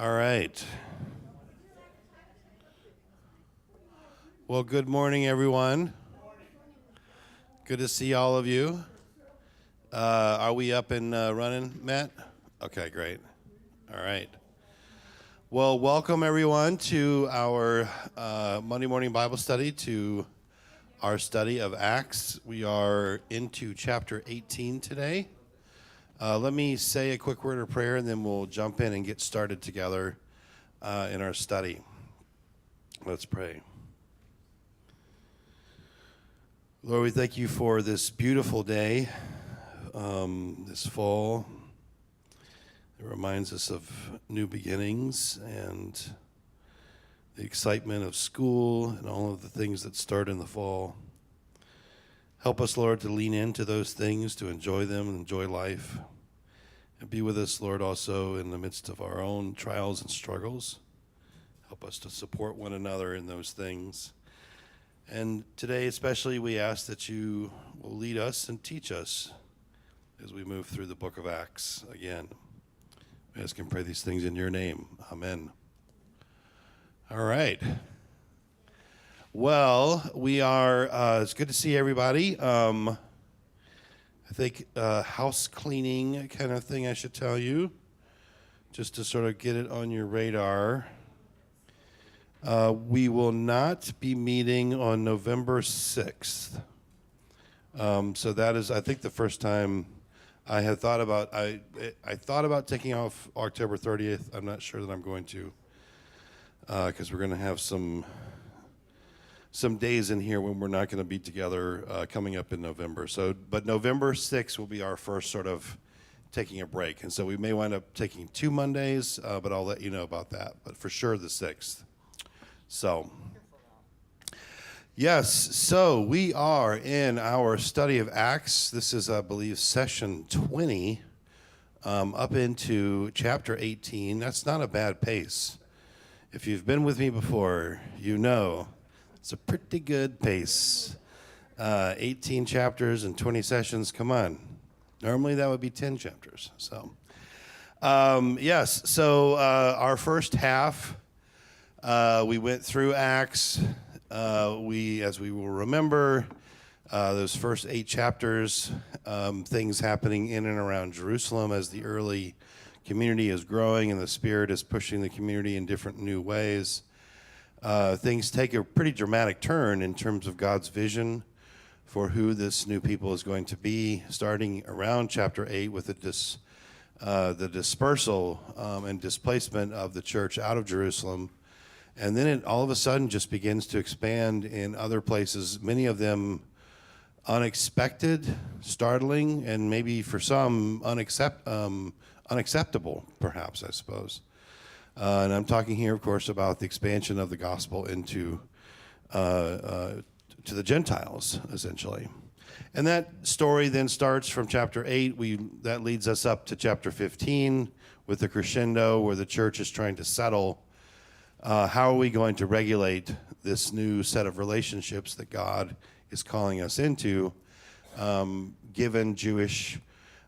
All right. Well, good morning, everyone. Good to see all of you. Are we up and running, Matt? Okay, great. All right. Well, welcome, everyone, to our Monday morning Bible study, to our study of Acts. We are into chapter 18 today. Let me say a quick word of prayer, and then we'll jump in and get started together in our study. Let's pray. Lord, we thank you for this beautiful day, this fall. It reminds us of new beginnings and the excitement of school and all of the things that start in the fall. Help us, Lord, to lean into those things, to enjoy them, enjoy life. And be with us, Lord, also in the midst of our own trials and struggles. Help us to support one another in those things. And today especially, we ask that you will lead us and teach us as we move through the book of Acts again. We ask and pray these things in your name. Amen. All right. Well, we are, it's good to see everybody. I think house cleaning kind of thing I should tell you, just to sort of get it on your radar. We will not be meeting on November 6th. So that is, I think, the first time I had thought about, I thought about taking off October 30th. I'm not sure that I'm going to, because we're going to have some days in here when we're not going to be together coming up in November. So, but November 6th will be our first sort of taking a break. And so we may wind up taking 2 Mondays, but I'll let you know about that. But for sure the 6th. So, yes, so we are in our study of Acts. This is, I believe, session 20, up into chapter 18. That's not a bad pace. If you've been with me before, you know it's a pretty good pace. 18 chapters and 20 sessions, come on. Normally that would be 10 chapters. So, yes, so our first half, we went through Acts. As we will remember, those first 8 chapters, things happening in and around Jerusalem as the early community is growing and the Spirit is pushing the community in different new ways. Things take a pretty dramatic turn in terms of God's vision for who this new people is going to be, starting around chapter 8 with the dispersal and displacement of the church out of Jerusalem. And then it all of a sudden just begins to expand in other places, many of them unexpected, startling, and maybe for some unacceptable, perhaps, I suppose. And I'm talking here, of course, about the expansion of the gospel into to the Gentiles, essentially. And that story then starts from chapter 8. That leads us up to chapter 15 with the crescendo where the church is trying to settle. How are we going to regulate this new set of relationships that God is calling us into, given Jewish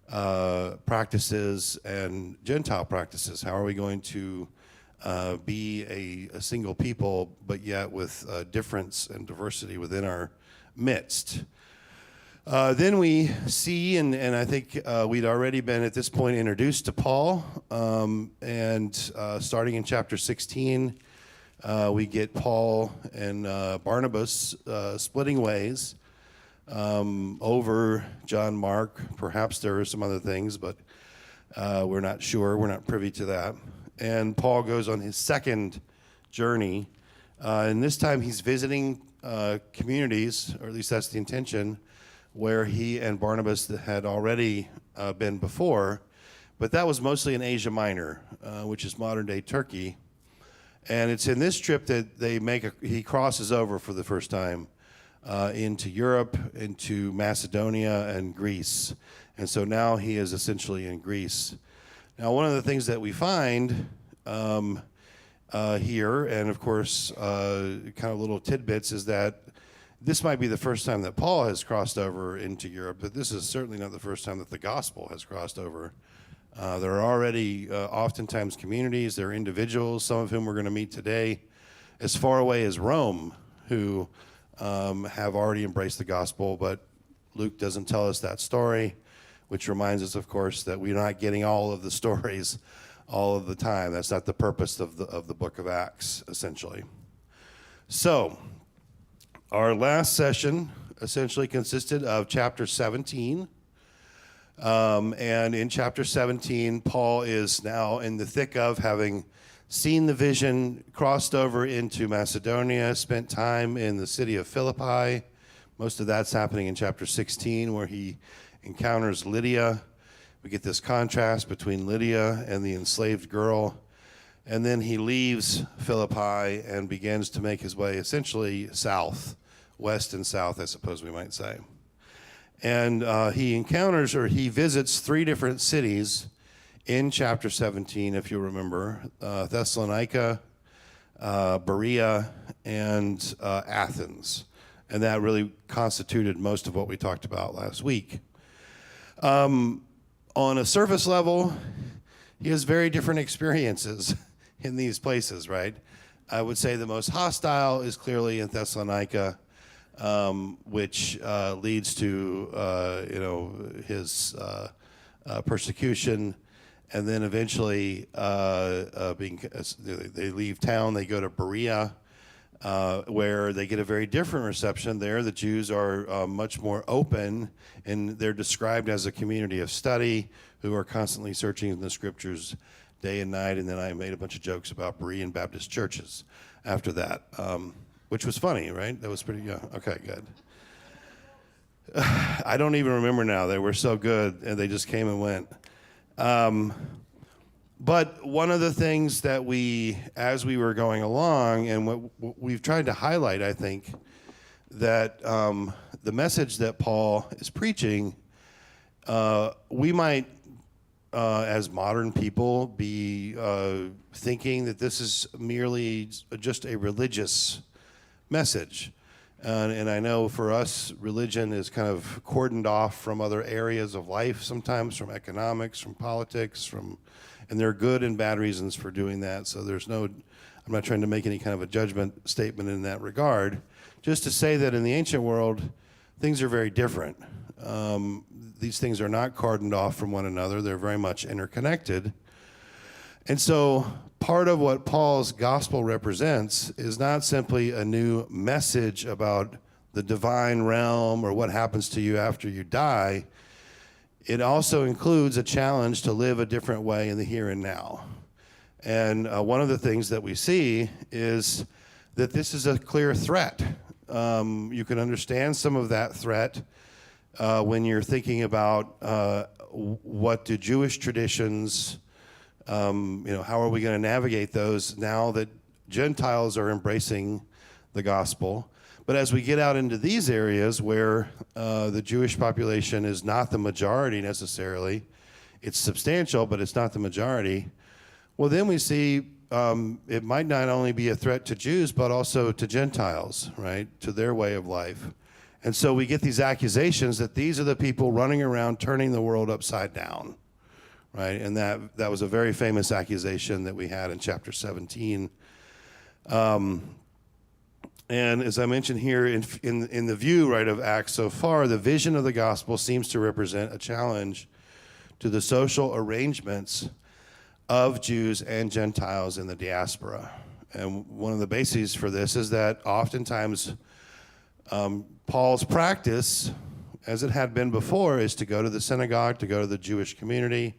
practices and Gentile practices? How are we going to be a single people, but yet with difference and diversity within our midst? Then we see, and I think we'd already been at this point introduced to Paul, and starting in chapter 16, we get Paul and Barnabas splitting ways over John Mark. Perhaps there are some other things, but we're not sure. We're not privy to that. And Paul goes on his second journey, and this time he's visiting communities, or at least that's the intention, where he and Barnabas had already been before, but that was mostly in Asia Minor, which is modern-day Turkey. And it's in this trip that he crosses over for the first time into Europe, into Macedonia and Greece. And so now he is essentially in Greece. Now, one of the things that we find here, and of course, kind of little tidbits, is that this might be the first time that Paul has crossed over into Europe, but this is certainly not the first time that the gospel has crossed over There are already oftentimes communities, there are individuals, some of whom we're going to meet today, as far away as Rome, who have already embraced the gospel, but Luke doesn't tell us that story, which reminds us, of course, that we're not getting all of the stories all of the time. That's not the purpose of the book of Acts, essentially. So, our last session essentially consisted of chapter 17. And in chapter 17, Paul is now in the thick of having seen the vision, crossed over into Macedonia, spent time in the city of Philippi. Most of that's happening in chapter 16, where he encounters Lydia. We get this contrast between Lydia and the enslaved girl. And then he leaves Philippi and begins to make his way essentially south, west and south, I suppose we might say. And he encounters, or he visits, 3 different cities in chapter 17, if you remember: Thessalonica, Berea, and Athens. And that really constituted most of what we talked about last week. On a surface level, he has very different experiences in these places, right? I would say the most hostile is clearly in Thessalonica, which leads to his persecution, and then eventually they leave town. They go to Berea, where they get a very different reception. There, the Jews are much more open, and they're described as a community of study who are constantly searching in the scriptures day and night. And then I made a bunch of jokes about Berean Baptist churches after that, which was funny, right? That was pretty, yeah, okay, good. I don't even remember now. They were so good, and they just came and went. But one of the things that as we were going along, and what we've tried to highlight, I think, that the message that Paul is preaching, we might, as modern people, be thinking that this is merely just a religious message. And I know for us, religion is kind of cordoned off from other areas of life, sometimes from economics, from politics, and there are good and bad reasons for doing that. So I'm not trying to make any kind of a judgment statement in that regard. Just to say that in the ancient world, things are very different. These things are not cordoned off from one another. They're very much interconnected. And so part of what Paul's gospel represents is not simply a new message about the divine realm or what happens to you after you die. It also includes a challenge to live a different way in the here and now. And one of the things that we see is that this is a clear threat. You can understand some of that threat when you're thinking about what do Jewish traditions, how are we going to navigate those now that Gentiles are embracing the gospel. But as we get out into these areas where the Jewish population is not the majority necessarily, it's substantial, but it's not the majority, well, then we see it might not only be a threat to Jews, but also to Gentiles, right, to their way of life. And so we get these accusations that these are the people running around turning the world upside down, right? And that was a very famous accusation that we had in chapter 17. And as I mentioned here, in the view, right, of Acts so far, the vision of the gospel seems to represent a challenge to the social arrangements of Jews and Gentiles in the diaspora. And one of the bases for this is that oftentimes Paul's practice, as it had been before, is to go to the synagogue, to go to the Jewish community,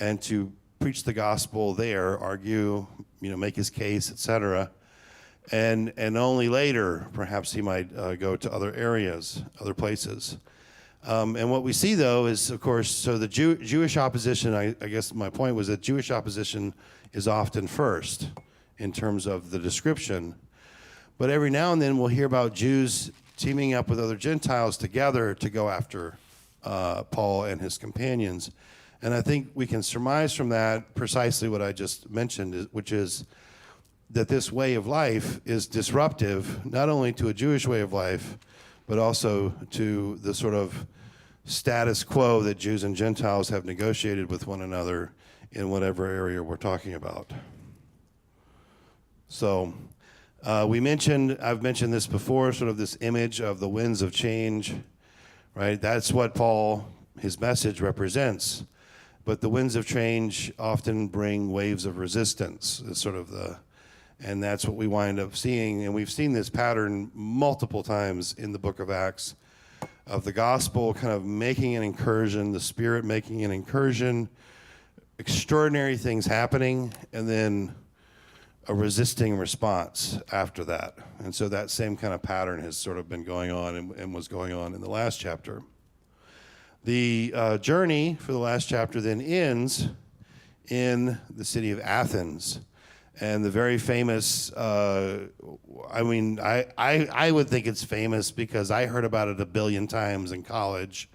and to preach the gospel there, argue, make his case, etc. And only later, perhaps he might go to other areas, other places. And what we see, though, is, of course, so the Jewish opposition, I guess my point was that Jewish opposition is often first in terms of the description. But every now and then we'll hear about Jews teaming up with other Gentiles together to go after Paul and his companions. And I think we can surmise from that precisely what I just mentioned, which is that this way of life is disruptive, not only to a Jewish way of life, but also to the sort of status quo that Jews and Gentiles have negotiated with one another in whatever area we're talking about. So I've mentioned this before, sort of this image of the winds of change, right? That's what his message represents. But the winds of change often bring waves of resistance, is sort of and that's what we wind up seeing. And we've seen this pattern multiple times in the book of Acts, of the gospel kind of making an incursion, the Spirit making an incursion, extraordinary things happening, and then a resisting response after that. And so that same kind of pattern has sort of been going on and was going on in the last chapter. The journey for the last chapter then ends in the city of Athens. And the very famous, I would think it's famous because I heard about it a billion times in college,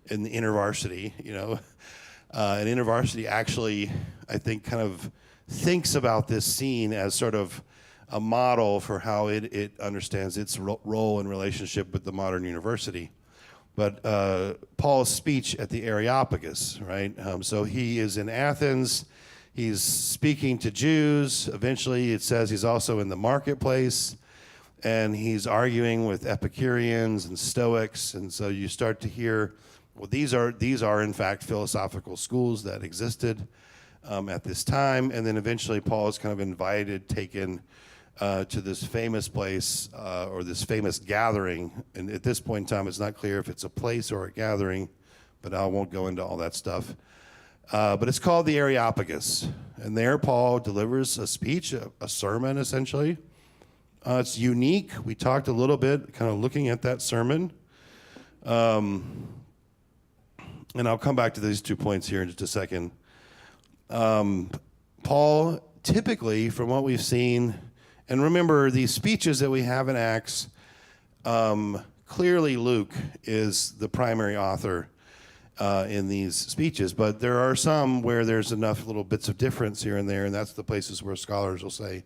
in the InterVarsity, and InterVarsity actually, I think, kind of thinks about this scene as sort of a model for how it understands its role and relationship with the modern university. But Paul's speech at the Areopagus, right? So he is in Athens. He's speaking to Jews. Eventually, it says he's also in the marketplace, and he's arguing with Epicureans and Stoics. And so you start to hear, well, these are in fact philosophical schools that existed at this time. And then eventually, Paul is kind of taken to this famous place or this famous gathering. And at this point in time, it's not clear if it's a place or a gathering, but I won't go into all that stuff. But it's called the Areopagus. And there Paul delivers a speech, a sermon essentially. It's unique. We talked a little bit kind of looking at that sermon. And I'll come back to these 2 points here in just a second. Paul, typically, from what we've seen, and remember these speeches that we have in Acts, clearly Luke is the primary author in these speeches, but there are some where there's enough little bits of difference here and there, and that's the places where scholars will say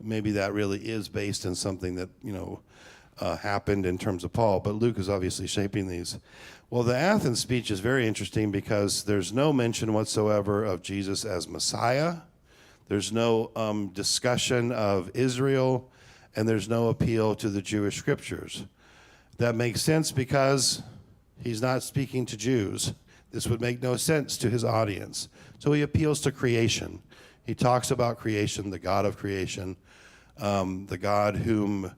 maybe that really is based in something that happened in terms of Paul, but Luke is obviously shaping these. Well, the Athens speech is very interesting because there's no mention whatsoever of Jesus as Messiah. There's no discussion of Israel, and there's no appeal to the Jewish scriptures. That makes sense because he's not speaking to Jews. This would make no sense to his audience. So he appeals to creation. He talks about creation, the God of creation, the God whom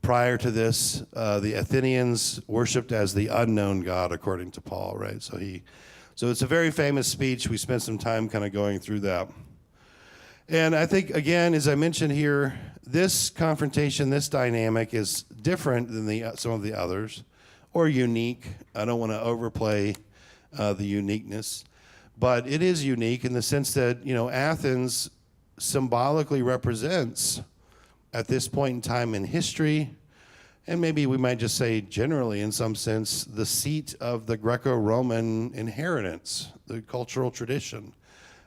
prior to this, the Athenians worshipped as the unknown God, according to Paul, right? So it's a very famous speech. We spent some time kind of going through that. And I think, again, as I mentioned here, this confrontation, this dynamic is different than some of the others, or unique. I don't want to overplay the uniqueness, but it is unique in the sense that, Athens symbolically represents, at this point in time in history, and maybe we might just say generally in some sense, the seat of the Greco-Roman inheritance, the cultural tradition.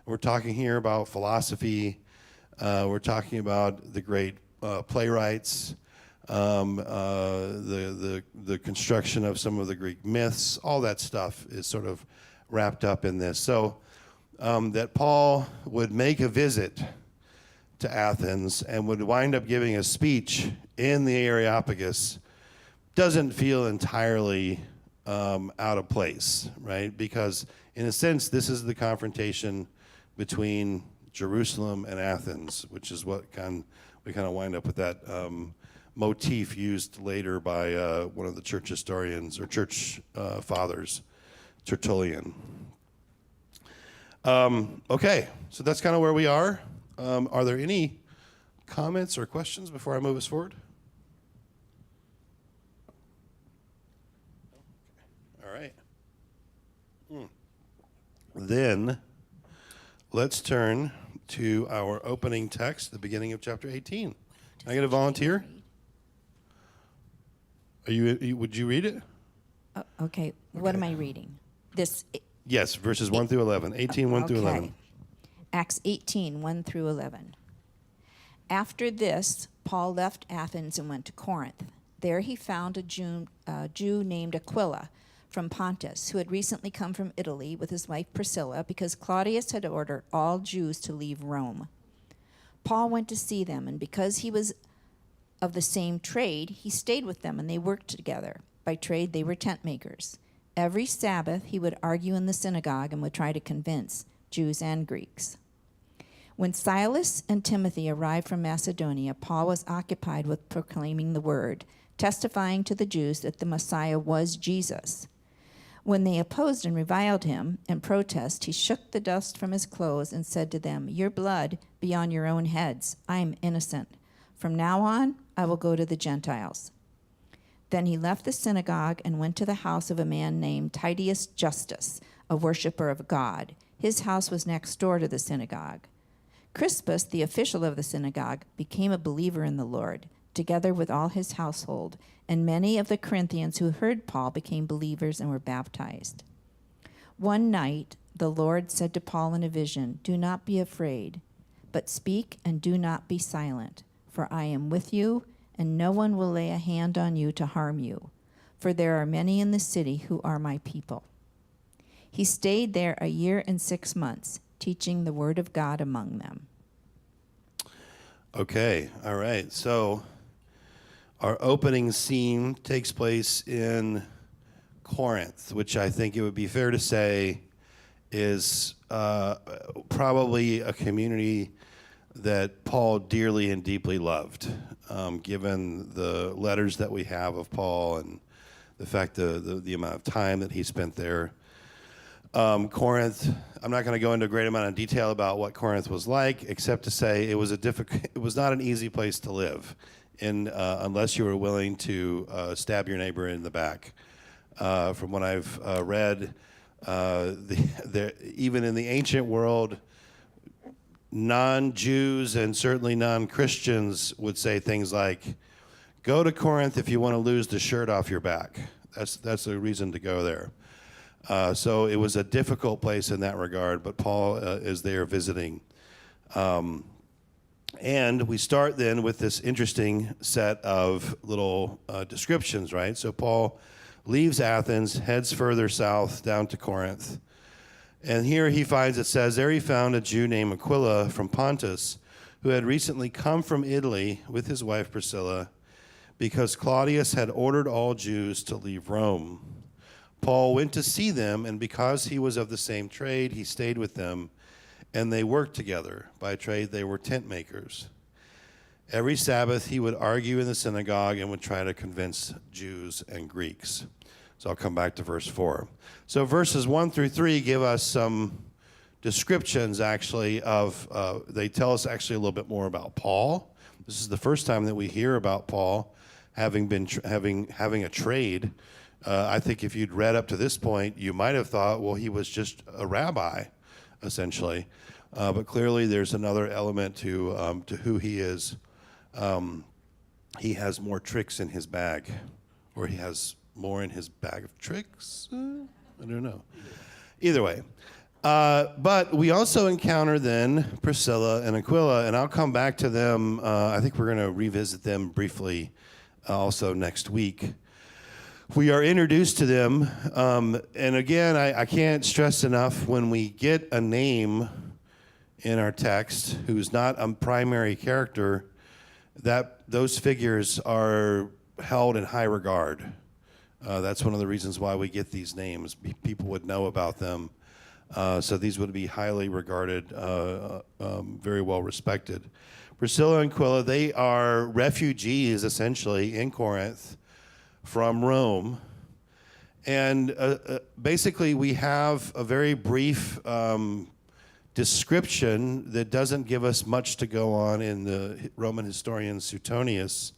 We're talking here about philosophy. We're talking about the great playwrights, the construction of some of the Greek myths. All that stuff is sort of wrapped up in this. So that Paul would make a visit to Athens and would wind up giving a speech in the Areopagus doesn't feel entirely out of place, right? Because in a sense, this is the confrontation between Jerusalem and Athens, which is what we kind of wind up with that motif used later by one of the church historians or church fathers, Tertullian. Okay, so that's kind of where we are. Are there any comments or questions before I move us forward? All right. Then let's turn to our opening text, the beginning of chapter 18. Can I get a volunteer? Would you read it? Okay. What am I reading? Yes, verses 1 through 11. 18, 1 through 11. Acts 18, 1 through 11. After this, Paul left Athens and went to Corinth. There he found a Jew named Aquila from Pontus, who had recently come from Italy with his wife Priscilla, because Claudius had ordered all Jews to leave Rome. Paul went to see them, and because he was of the same trade, he stayed with them, and they worked together. By trade, they were tent makers. Every Sabbath, he would argue in the synagogue and would try to convince Jews and Greeks. When Silas and Timothy arrived from Macedonia, Paul was occupied with proclaiming the word, testifying to the Jews that the Messiah was Jesus. When they opposed and reviled him in protest, he shook the dust from his clothes and said to them, "Your blood be on your own heads. I am innocent. From now on, I will go to the Gentiles." Then he left the synagogue and went to the house of a man named Titius Justus, a worshiper of God. His house was next door to the synagogue. Crispus, the official of the synagogue, became a believer in the Lord, together with all his household, and many of the Corinthians who heard Paul became believers and were baptized. One night, the Lord said to Paul in a vision, "Do not be afraid, but speak and do not be silent, for I am with you, and no one will lay a hand on you to harm you, for there are many in the city who are my people." He stayed there 1 year and 6 months, teaching the word of God among them. Okay, all right. So our opening scene takes place in Corinth, which I think it would be fair to say is probably a community that Paul dearly and deeply loved, given the letters that we have of Paul and the fact the amount of time that he spent there. Corinth, I'm not going to go into a great amount of detail about what Corinth was like, except to say it was not an easy place to live, unless you were willing to stab your neighbor in the back. From what I've read, even in the ancient world, non-Jews and certainly non-Christians would say things like, "Go to Corinth if you want to lose the shirt off your back." That's a reason to go there. So it was a difficult place in that regard, but Paul is there visiting. And we start then with this interesting set of little descriptions, right? So Paul leaves Athens, heads further south down to Corinth. And here he finds, it says, there he found a Jew named Aquila from Pontus, who had recently come from Italy with his wife Priscilla, because Claudius had ordered all Jews to leave Rome. Paul went to see them, and because he was of the same trade, he stayed with them, and they worked together. By trade, they were tent makers. Every Sabbath, he would argue in the synagogue and would try to convince Jews and Greeks. So I'll come back to verse 4. So verses 1 through 3 give us some descriptions, actually, they tell us actually a little bit more about Paul. This is the first time that we hear about Paul having a trade. I think if you'd read up to this point, you might have thought, well, he was just a rabbi, essentially. But clearly there's another element to who he is. He has more tricks in his bag, or he has more in his bag of tricks. I don't know. Either way. But we also encounter then Priscilla and Aquila, and I'll come back to them. I think we're going to revisit them briefly also next week. We are introduced to them, and again, I can't stress enough, when we get a name in our text who's not a primary character, that those figures are held in high regard. That's one of the reasons why we get these names. People would know about them, so these would be highly regarded, very well respected. Priscilla and Aquila, they are refugees, essentially, in Corinth, from Rome. And basically we have a very brief description that doesn't give us much to go on in the Roman historian Suetonius,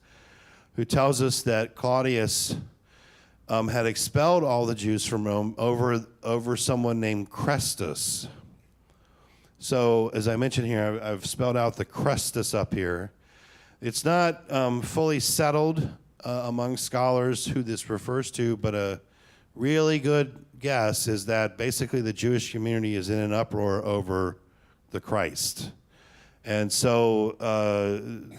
who tells us that Claudius had expelled all the Jews from Rome over someone named Chrestus. So as I mentioned here, I've spelled out the Chrestus up here. It's not fully settled among scholars who this refers to, but a really good guess is that basically the Jewish community is in an uproar over the Christ. And so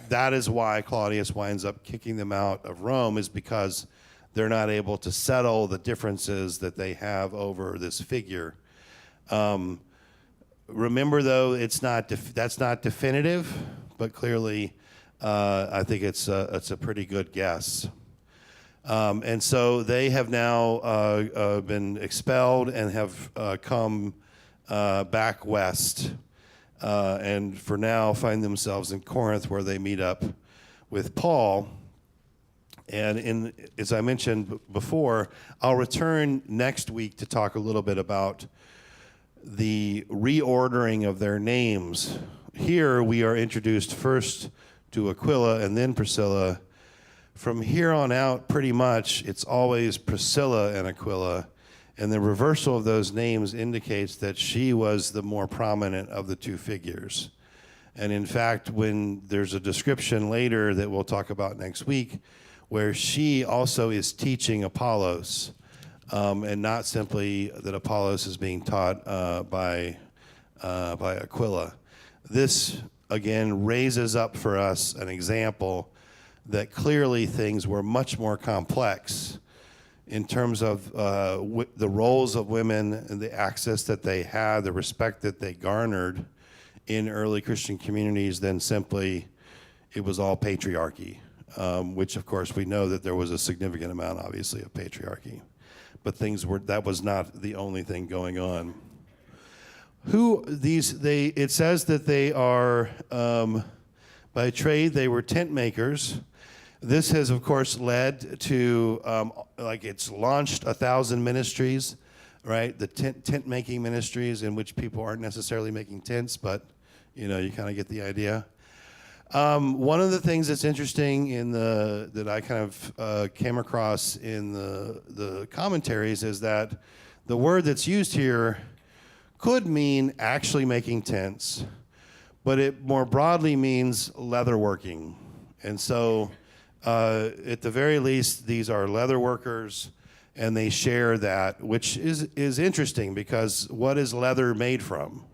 that is why Claudius winds up kicking them out of Rome, is because they're not able to settle the differences that they have over this figure. Remember, though, that's not definitive, but clearly, I think it's a pretty good guess. And so they have now been expelled and have come back west, and for now find themselves in Corinth, where they meet up with Paul. And as I mentioned before, I'll return next week to talk a little bit about the reordering of their names. Here we are introduced first to Aquila and then Priscilla. From here on out, pretty much, it's always Priscilla and Aquila, and the reversal of those names indicates that she was the more prominent of the two figures. And in fact, when there's a description later that we'll talk about next week, where she also is teaching Apollos, and not simply that Apollos is being taught by Aquila. This, again, raises up for us an example that clearly things were much more complex in terms of the roles of women and the access that they had, the respect that they garnered in early Christian communities than simply it was all patriarchy, which of course we know that there was a significant amount, obviously, of patriarchy. But that was not the only thing going on. It says that they are, by trade, they were tent makers. This has, of course, led to, it's launched 1,000 ministries, right? The tent making ministries in which people aren't necessarily making tents, but, you kind of get the idea. One of the things that's interesting that I kind of came across in the commentaries is that the word that's used here could mean actually making tents, but it more broadly means leatherworking. And so, at the very least, these are leather workers, and they share that, which is interesting because what is leather made from?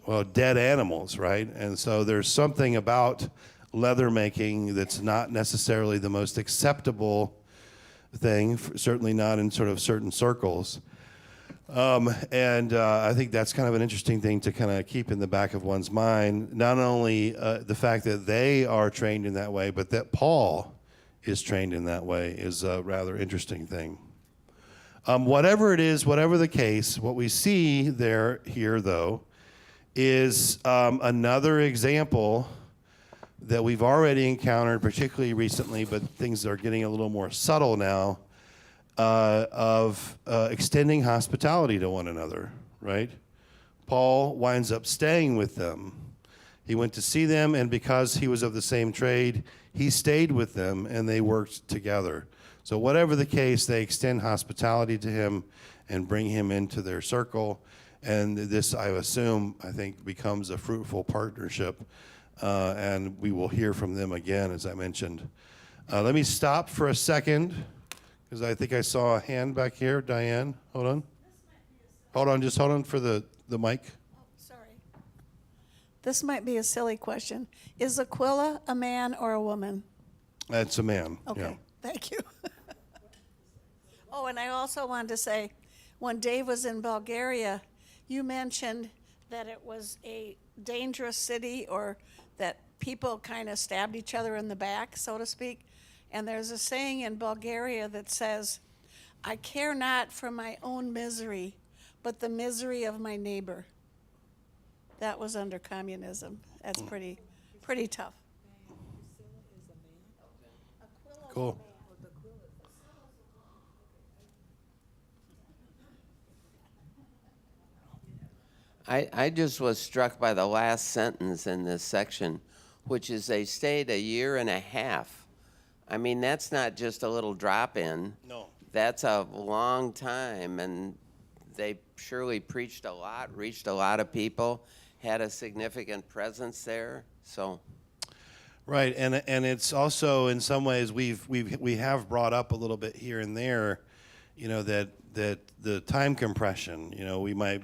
Well, dead animals, right? And so there's something about leather making that's not necessarily the most acceptable thing, certainly not in sort of certain circles. I think that's kind of an interesting thing to kind of keep in the back of one's mind. Not only the fact that they are trained in that way, but that Paul is trained in that way is a rather interesting thing. Whatever it is, whatever the case, what we see here, though, is another example that we've already encountered, particularly recently, but things are getting a little more subtle now, of extending hospitality to one another, right? Paul winds up staying with them. He went to see them, and because he was of the same trade, he stayed with them, and they worked together. So whatever the case, they extend hospitality to him and bring him into their circle. And this, I think, becomes a fruitful partnership. And we will hear from them again, as I mentioned. Let me stop for a second, because I think I saw a hand back here. Diane, hold on. Hold on for the mic. Oh, sorry. This might be a silly question. Is Aquila a man or a woman? It's a man. Okay, yeah. Thank you. Oh, and I also wanted to say, when Dave was in Bulgaria, you mentioned that it was a dangerous city, or that people kind of stabbed each other in the back, so to speak. And there's a saying in Bulgaria that says, "I care not for my own misery, but the misery of my neighbor." That was under communism. That's pretty tough. Cool. I just was struck by the last sentence in this section, which is they stayed a year and a half. I mean, that's not just a little drop in. No. That's a long time, and they surely preached a lot, reached a lot of people, had a significant presence there. So, right, and it's also in some ways we have brought up a little bit here and there, that the time compression. We might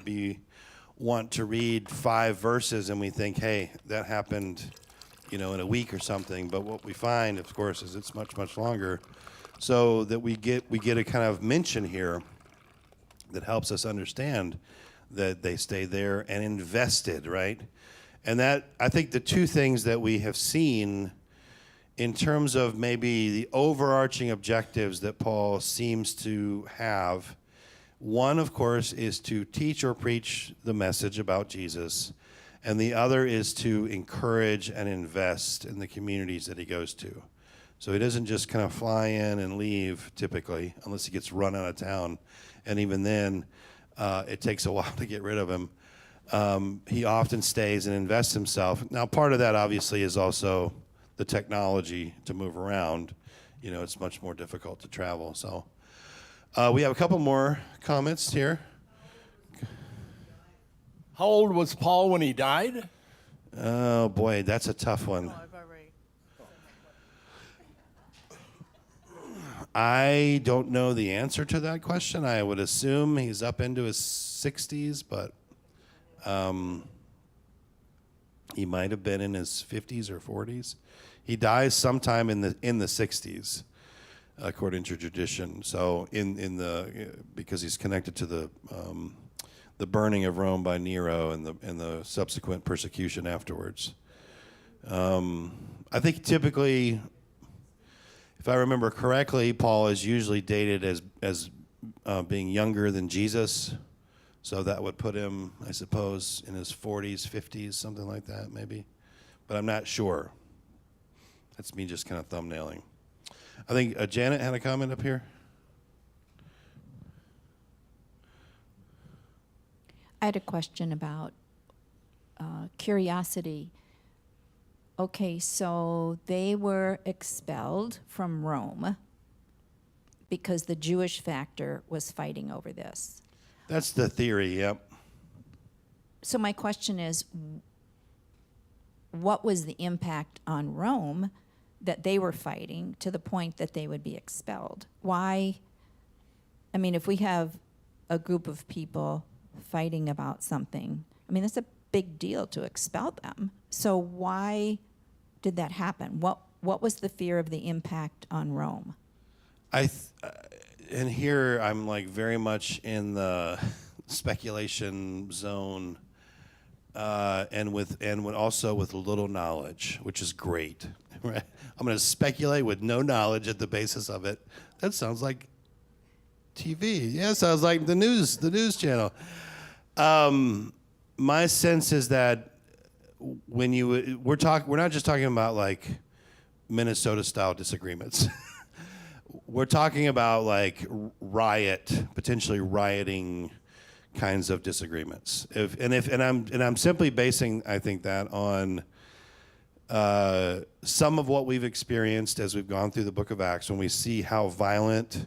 want to read 5 verses and we think, hey, that happened, in a week or something. But what we find, of course, is it's much, much longer. so that we get a kind of mention here that helps us understand that they stayed there and invested, right? And that, I think the two things that we have seen in terms of maybe the overarching objectives that Paul seems to have, one, of course, is to teach or preach the message about Jesus, and the other is to encourage and invest in the communities that he goes to. So he doesn't just kind of fly in and leave, typically, unless he gets run out of town. And even then, it takes a while to get rid of him. He often stays and invests himself. Now, part of that, obviously, is also the technology to move around. You know, it's much more difficult to travel. So we have a couple more comments here. How old was Paul when he died? Oh, boy, that's a tough one. I don't know the answer to that question. I would assume he's up into his 60s, but he might have been in his 50s or 40s. He dies sometime in the 60s, according to tradition. So because he's connected to the burning of Rome by Nero and the subsequent persecution afterwards. I think typically, if I remember correctly, Paul is usually dated as being younger than Jesus. So that would put him, I suppose, in his 40s, 50s, something like that, maybe. But I'm not sure. That's me just kind of thumbnailing. I think Janet had a comment up here. I had a question about curiosity. Okay, so they were expelled from Rome because the Jewish factor was fighting over this. That's the theory, yep. So my question is, what was the impact on Rome that they were fighting to the point that they would be expelled? Why? I mean, if we have a group of people fighting about something, I mean, that's a big deal to expel them. So why did that happen? What was the fear of the impact on Rome? And here I'm like very much in the speculation zone, and also with little knowledge, which is great. Right? I'm going to speculate with no knowledge at the basis of it. That sounds like TV. Yeah, sounds like the news channel. My sense is that when we're not just talking about like Minnesota style disagreements. We're talking about like potentially rioting kinds of disagreements. I'm simply basing, I think, that on some of what we've experienced as we've gone through the book of Acts, when we see how violent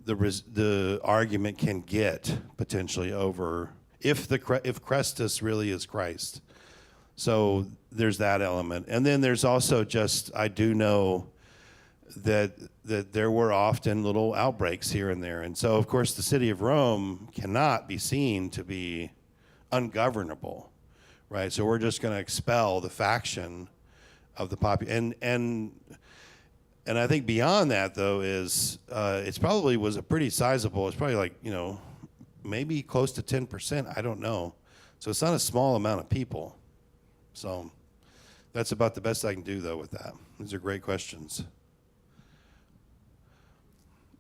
the argument can get potentially over if Christus really is Christ. So there's that element. And then there's also just, I do know that there were often little outbreaks here and there. And so, of course, the city of Rome cannot be seen to be ungovernable, right? So we're just going to expel the faction of the population. And I think beyond that, though, is it's probably was a pretty sizable, it's probably like, maybe close to 10%, I don't know. So it's not a small amount of people. So that's about the best I can do, though, with that. These are great questions.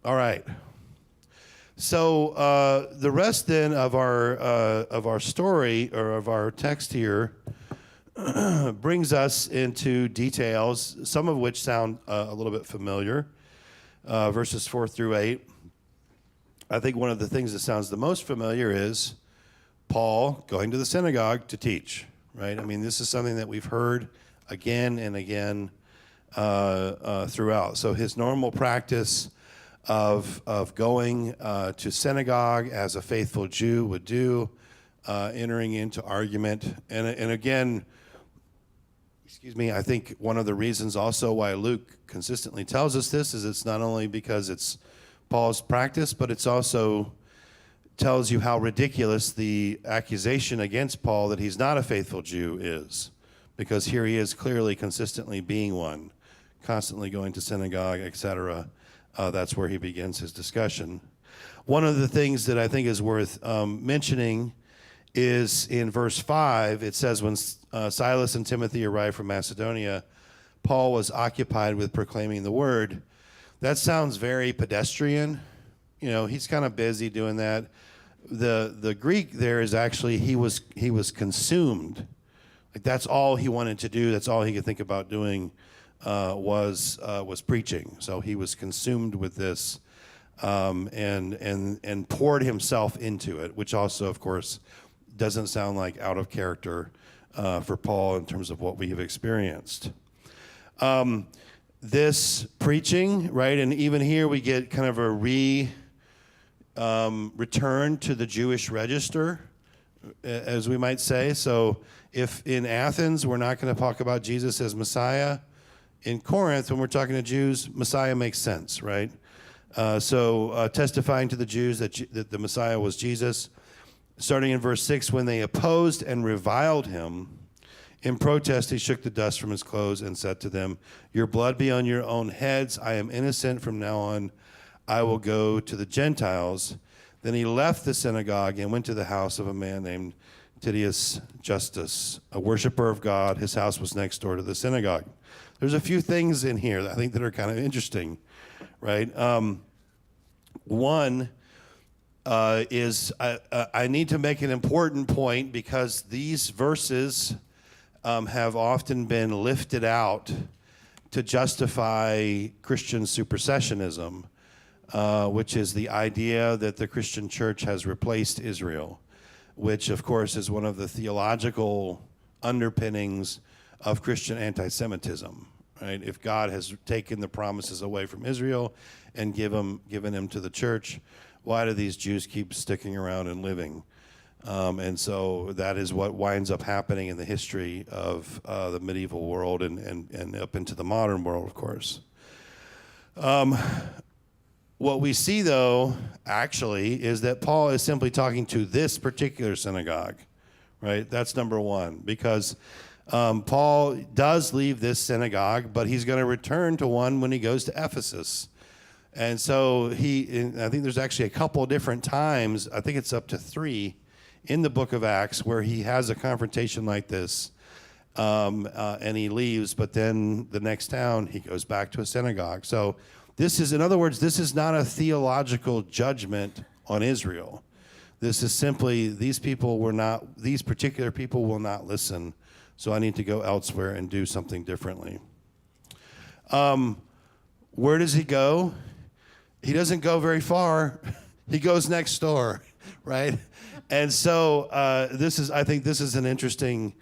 All right. So the rest then of our story, or of our text here, brings us into details, some of which sound a little bit familiar, verses 4 through 8. I think one of the things that sounds the most familiar is Paul going to the synagogue to teach, right? I mean, this is something that we've heard again and again throughout. So his normal practice of going to synagogue as a faithful Jew would do, entering into argument. And again, I think one of the reasons also why Luke consistently tells us this is it's not only because it's Paul's practice, but it's also tells you how ridiculous the accusation against Paul that he's not a faithful Jew is, because here he is clearly consistently being one, constantly going to synagogue, etc. That's where he begins his discussion. One of the things that I think is worth mentioning is in verse 5, it says, when Silas and Timothy arrived from Macedonia, Paul was occupied with proclaiming the word. That sounds very pedestrian. He's kind of busy doing that. The Greek there is actually he was consumed. Like that's all he wanted to do. That's all he could think about doing was preaching. So he was consumed with this and poured himself into it, which also, of course, doesn't sound like out of character for Paul in terms of what we have experienced. This preaching, right, and even here we get kind of a return to the Jewish register, as we might say. So if in Athens we're not going to talk about Jesus as Messiah, in Corinth, when we're talking to Jews, Messiah makes sense, right? So testifying to the Jews that the Messiah was Jesus. Starting in verse 6, when they opposed and reviled him, in protest he shook the dust from his clothes and said to them, "Your blood be on your own heads. I am innocent. From now on I will go to the Gentiles." Then he left the synagogue and went to the house of a man named Titius Justus, a worshiper of God. His house was next door to the synagogue. There's a few things in here that I think that are kind of interesting, right? One is I need to make an important point because these verses have often been lifted out to justify Christian supersessionism, which is the idea that the Christian church has replaced Israel, which, of course, is one of the theological underpinnings of Christian anti-Semitism, right? If God has taken the promises away from Israel and given them to the church, why do these Jews keep sticking around and living? And so that is what winds up happening in the history of the medieval world and up into the modern world, of course. What we see, though, actually, is that Paul is simply talking to this particular synagogue, right? That's number one, because Paul does leave this synagogue, but he's going to return to one when he goes to Ephesus. And so I think there's actually a couple different times, I think it's up to 3, in the book of Acts where he has a confrontation like this, and he leaves, but then the next town he goes back to a synagogue. So this is, in other words, this is not a theological judgment on Israel. This is simply these particular people will not listen, so I need to go elsewhere and do something differently. Where does he go? He doesn't go very far. He goes next door, right? And so I think this is an interesting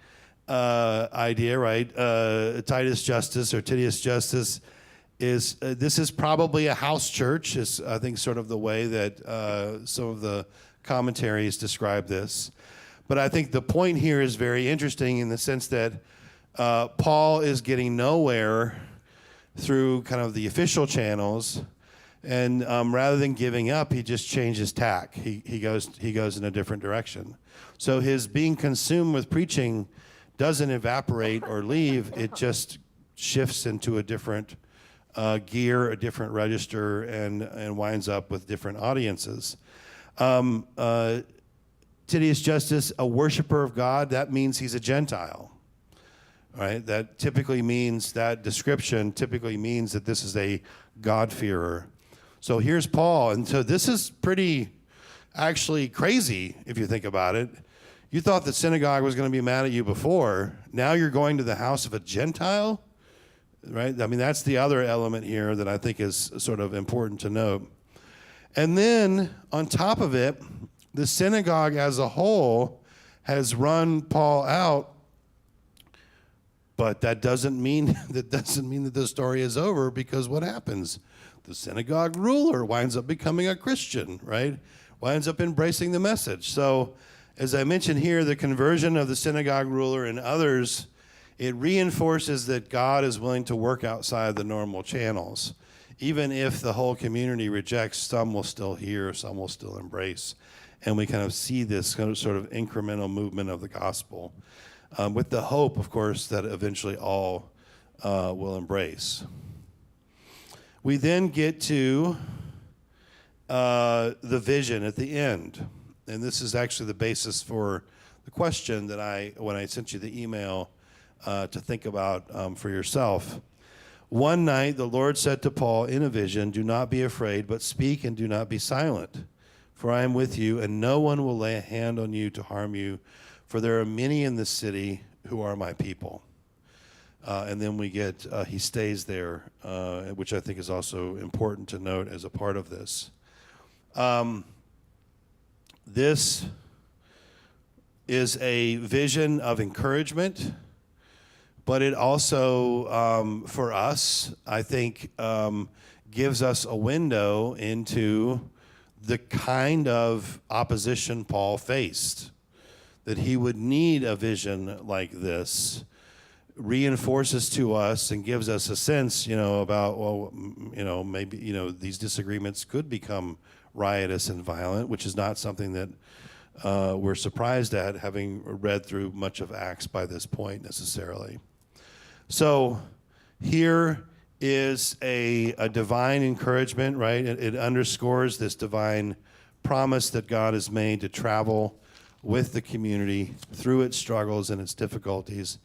idea, right? Titius Justus this is probably a house church, is I think sort of the way that some of the commentaries describe this. But I think the point here is very interesting in the sense that Paul is getting nowhere through kind of the official channels, and rather than giving up, he just changes tack. He goes in a different direction. So his being consumed with preaching doesn't evaporate or leave. It just shifts into a different gear, a different register, and winds up with different audiences. Titius Justus, a worshiper of God, that means he's a Gentile, right? That description typically means that this is a God-fearer. So here's Paul, and so this is pretty actually crazy if you think about it. You thought the synagogue was going to be mad at you before. Now you're going to the house of a Gentile, right? I mean, that's the other element here that I think is sort of important to note. And then on top of it, the synagogue as a whole has run Paul out, but that doesn't mean that the story is over, because what happens? The synagogue ruler winds up becoming a Christian, right? Winds up embracing the message. So, as I mentioned here, the conversion of the synagogue ruler and others, it reinforces that God is willing to work outside the normal channels. Even if the whole community rejects, some will still hear, some will still embrace. And we kind of see this kind of sort of incremental movement of the gospel, with the hope, of course, that eventually all will embrace. we then get to the vision at the end. And this is actually the basis for the question that when I sent you the email to think about for yourself. One night the Lord said to Paul in a vision, "Do not be afraid, but speak and do not be silent. For I am with you, and no one will lay a hand on you to harm you, for there are many in this city who are my people." And then we get, he stays there, which I think is also important to note as a part of this. This is a vision of encouragement, but it also, for us, I think, gives us a window into the kind of opposition Paul faced. That he would need a vision like this reinforces to us and gives us a sense, about, well, maybe, these disagreements could become riotous and violent, which is not something that we're surprised at, having read through much of Acts by this point necessarily. So here is a divine encouragement, right? It underscores this divine promise that God has made to travel with the community through its struggles and its difficulties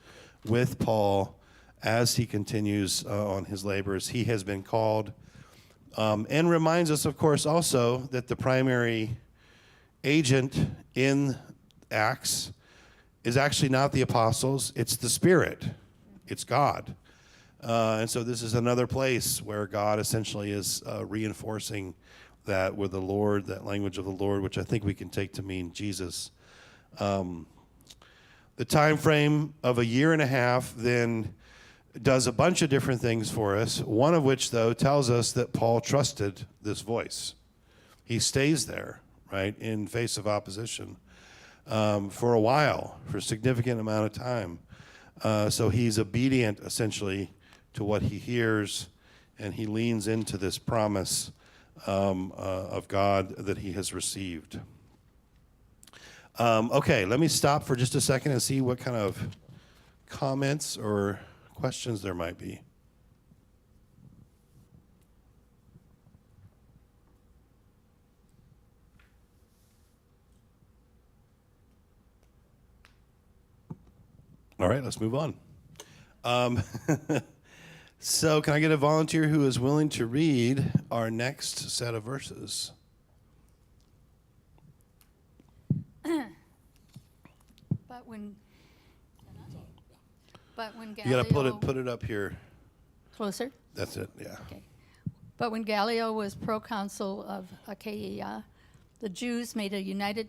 with Paul as he continues on his labors. He has been called, and reminds us, of course, also that the primary agent in Acts is actually not the apostles, it's the Spirit, it's God. And so this is another place where God essentially is reinforcing that with the Lord, that language of the Lord, which I think we can take to mean Jesus. The time frame of a year and a half then does a bunch of different things for us, one of which, though, tells us that Paul trusted this voice. He stays there, right, in face of opposition for a while, for a significant amount of time. So he's obedient, essentially, to what he hears, and he leans into this promise of God that he has received. Okay, let me stop for just a second and see what kind of comments or questions there might be. All right, let's move on. So can I get a volunteer who is willing to read our next set of verses? But when You got to put it up here. closer. That's it, yeah. Okay. But when Gallio was proconsul of Achaia, the Jews made a united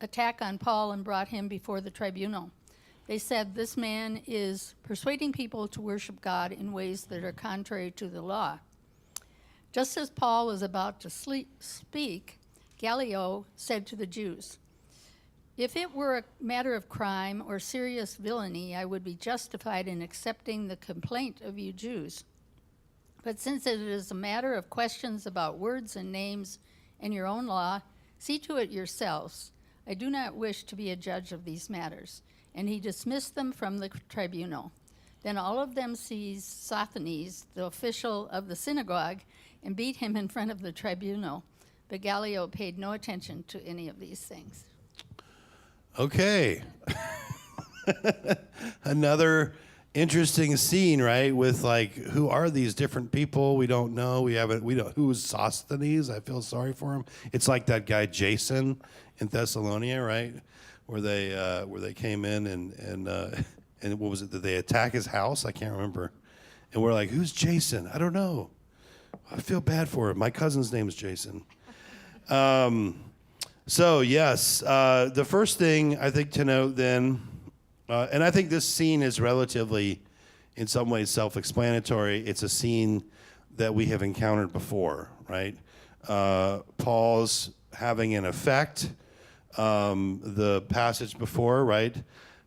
attack on Paul and brought him before the tribunal. They said, "This man is persuading people to worship God in ways that are contrary to the law." Just as Paul was about to speak, Gallio said to the Jews, "If it were a matter of crime or serious villainy, I would be justified in accepting the complaint of you Jews. But since it is a matter of questions about words and names and your own law, see to it yourselves. I do not wish to be a judge of these matters." And he dismissed them from the tribunal. Then all of them seized Sosthenes, the official of the synagogue, and beat him in front of the tribunal. But Gallio paid no attention to any of these things. Okay. Another interesting scene, right? With who are these different people? We don't know. We don't. Who's Sosthenes? I feel sorry for him. It's like that guy Jason in Thessalonica, right? Where they came in and what was it? Did they attack his house? I can't remember. And we're like, who's Jason? I don't know. I feel bad for him. My cousin's name is Jason. So yes, the first thing I think to note then, and I think this scene is relatively, in some ways, self-explanatory. It's a scene that we have encountered before, right? Paul's having an effect. The passage before, right,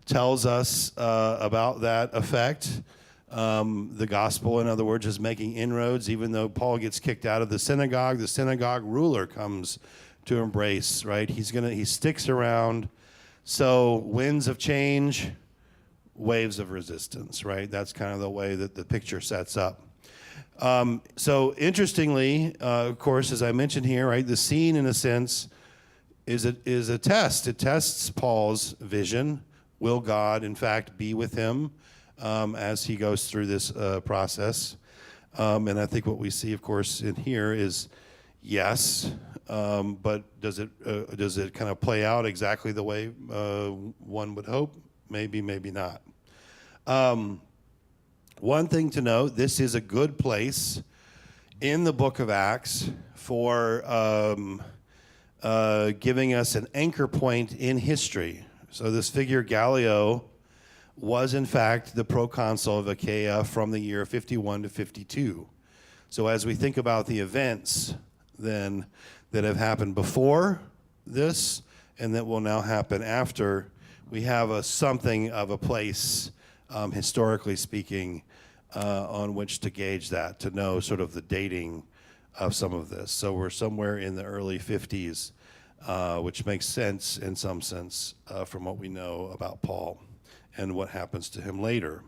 tells us about that effect. The gospel, in other words, is making inroads. Even though Paul gets kicked out of the synagogue ruler comes to embrace, right? He sticks around. So winds of change, waves of resistance, right? That's kind of the way that the picture sets up. So interestingly, of course, as I mentioned here, right, the scene in a sense is a test. It tests Paul's vision. Will God, in fact, be with him as he goes through this process? And I think what we see, of course, in here is yes, but does it kind of play out exactly the way one would hope? Maybe, maybe not. One thing to note, this is a good place in the book of Acts for giving us an anchor point in history. So this figure, Gallio, was in fact the proconsul of Achaia from the year 51 to 52. So as we think about the events then that have happened before this and that will now happen after, we have something of a place, historically speaking, on which to gauge that, to know sort of the dating of some of this. So we're somewhere in the early 50s, which makes sense in some sense from what we know about Paul and what happens to him later.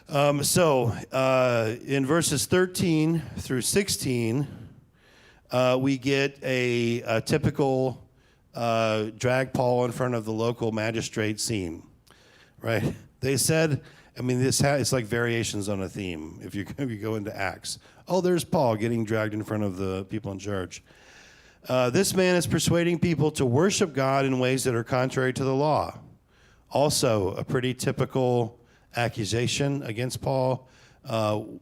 So in verses 13 through 16, we get a typical drag Paul in front of the local magistrate scene, right? They said, I mean, it's like variations on a theme. If you go into Acts, oh, there's Paul getting dragged in front of the people in charge. This man is persuading people to worship God in ways that are contrary to the law. Also, a pretty typical accusation against Paul.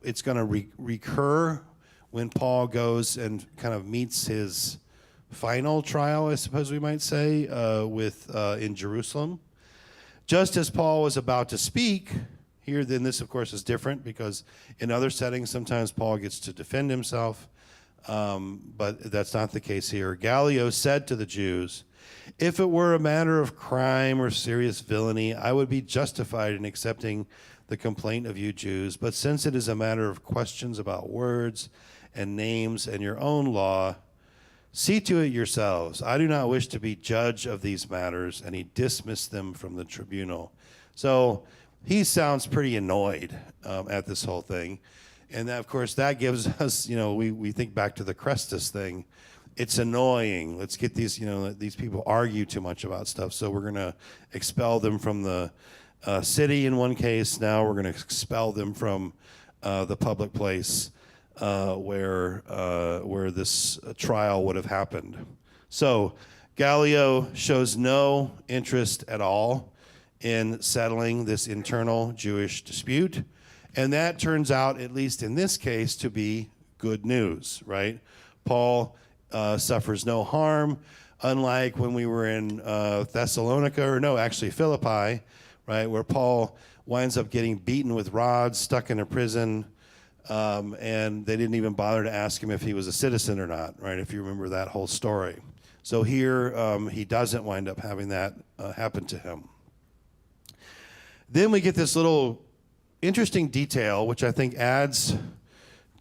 It's going to recur when Paul goes and kind of meets his final trial, I suppose we might say, in Jerusalem. Just as Paul was about to speak, here then this, of course, is different because in other settings, sometimes Paul gets to defend himself, but that's not the case here. Gallio said to the Jews, "If it were a matter of crime or serious villainy, I would be justified in accepting the complaint of you Jews. But since it is a matter of questions about words and names and your own law, see to it yourselves. I do not wish to be judge of these matters." And he dismissed them from the tribunal. So he sounds pretty annoyed at this whole thing. And that, of course, that gives us, we think back to the Crestus thing. It's annoying. Let's get these, these people argue too much about stuff. So we're going to expel them from the city in one case. Now we're going to expel them from the public place where this trial would have happened. So Gallio shows no interest at all in settling this internal Jewish dispute. And that turns out, at least in this case, to be good news, right? Paul suffers no harm, unlike when we were in Philippi, right, where Paul winds up getting beaten with rods, stuck in a prison, and they didn't even bother to ask him if he was a citizen or not, right, if you remember that whole story. So here, he doesn't wind up having that happen to him. Then we get this little interesting detail, which I think adds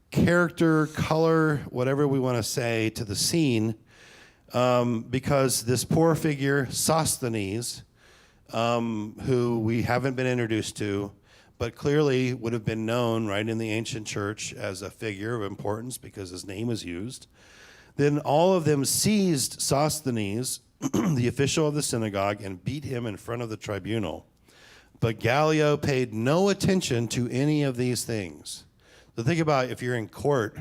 character, color, whatever we want to say, to the scene, because this poor figure, Sosthenes, who we haven't been introduced to, but clearly would have been known right in the ancient church as a figure of importance because his name is used. Then all of them seized Sosthenes, the official of the synagogue, and beat him in front of the tribunal. But Gallio paid no attention to any of these things. So think about if you're in court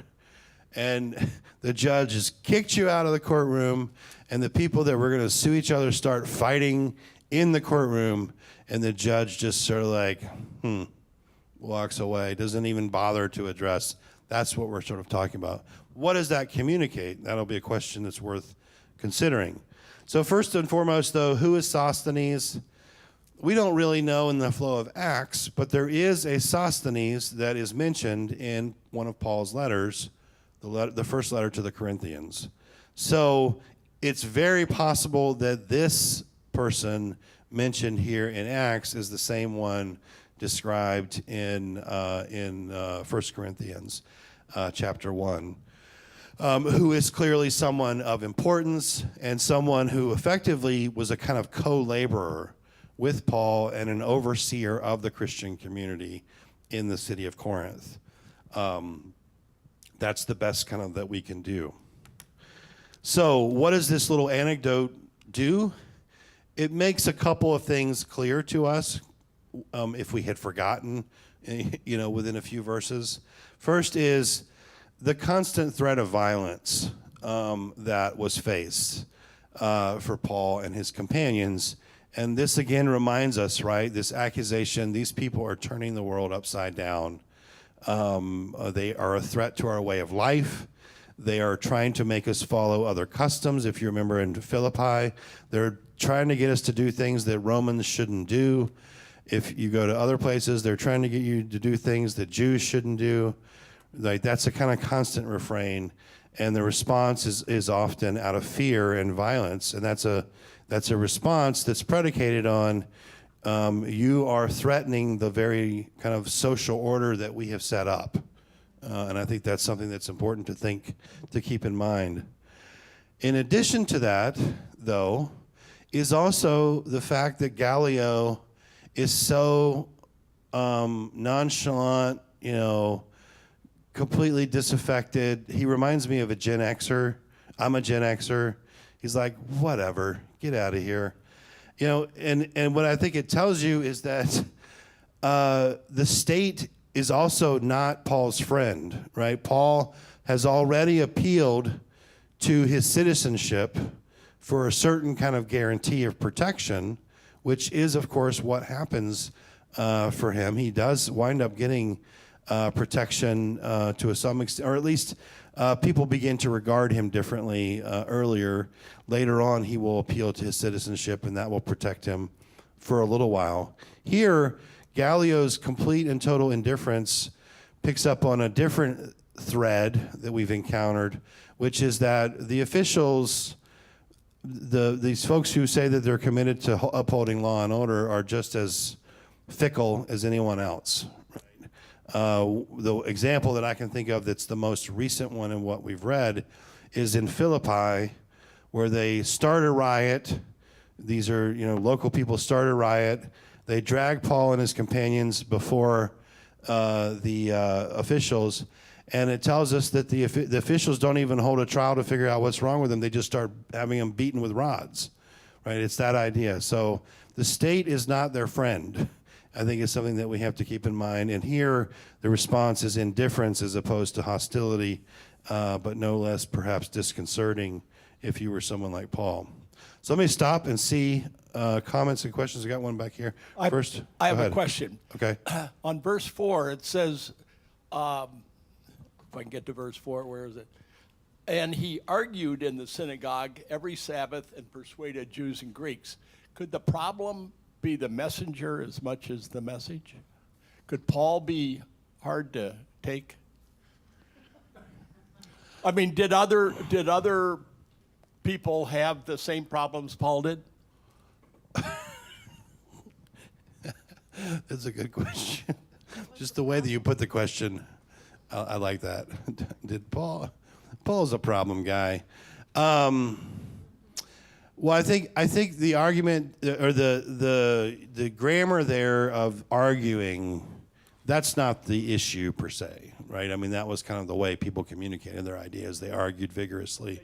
and the judge has kicked you out of the courtroom and the people that were going to sue each other start fighting in the courtroom, and the judge just sort of like, walks away, doesn't even bother to address. That's what we're sort of talking about. What does that communicate? That'll be a question that's worth considering. So first and foremost, though, who is Sosthenes? We don't really know in the flow of Acts, but there is a Sosthenes that is mentioned in one of Paul's letters, the first letter to the Corinthians. So it's very possible that this person mentioned here in Acts is the same one described in 1 Corinthians chapter 1, who is clearly someone of importance and someone who effectively was a kind of co-laborer with Paul and an overseer of the Christian community in the city of Corinth. That's the best kind of that we can do. So what does this little anecdote do? It makes a couple of things clear to us, if we had forgotten, within a few verses. First is the constant threat of violence that was faced for Paul and his companions. And this again reminds us, right, this accusation, these people are turning the world upside down. They are a threat to our way of life. They are trying to make us follow other customs. If you remember in Philippi, they're trying to get us to do things that Romans shouldn't do. If you go to other places, they're trying to get you to do things that Jews shouldn't do. Like, that's a kind of constant refrain. And the response is often out of fear and violence. And that's a response that's predicated on you are threatening the very kind of social order that we have set up. And I think that's something that's important to keep in mind. In addition to that, though, is also the fact that Gallio is so nonchalant, completely disaffected. He reminds me of a Gen Xer. I'm a Gen Xer. He's like, whatever, get out of here. And what I think it tells you is that the state is also not Paul's friend, right? Paul has already appealed to his citizenship for a certain kind of guarantee of protection, which is, of course, what happens for him. He does wind up getting protection to some extent, or at least people begin to regard him differently earlier. Later on, he will appeal to his citizenship, and that will protect him for a little while. Here, Gallio's complete and total indifference picks up on a different thread that we've encountered, which is that the officials, these folks who say that they're committed to upholding law and order, are just as fickle as anyone else. The example that I can think of that's the most recent one in what we've read is in Philippi, where they start a riot. These are, local people start a riot. They drag Paul and his companions before the officials, and it tells us that the officials don't even hold a trial to figure out what's wrong with them. They just start having them beaten with rods, right? It's that idea. So the state is not their friend. I think it's something that we have to keep in mind. And here, the response is indifference as opposed to hostility, but no less perhaps disconcerting if you were someone like Paul. So let me stop and see comments and questions. I got one back here. First, I have go a ahead. question. Okay. On verse 4, it says, if I can get to verse 4, where is it? And he argued in the synagogue every Sabbath and persuaded Jews and Greeks. Could the problem be the messenger as much as the message? Could Paul be hard to take? I mean, did other people have the same problems Paul did? That's a good question. Just the way that you put the question, I like that. Did Paul's a problem guy. Well, I think the argument or the grammar there of arguing, that's not the issue per se, right? I mean, that was kind of the way people communicated their ideas. They argued vigorously.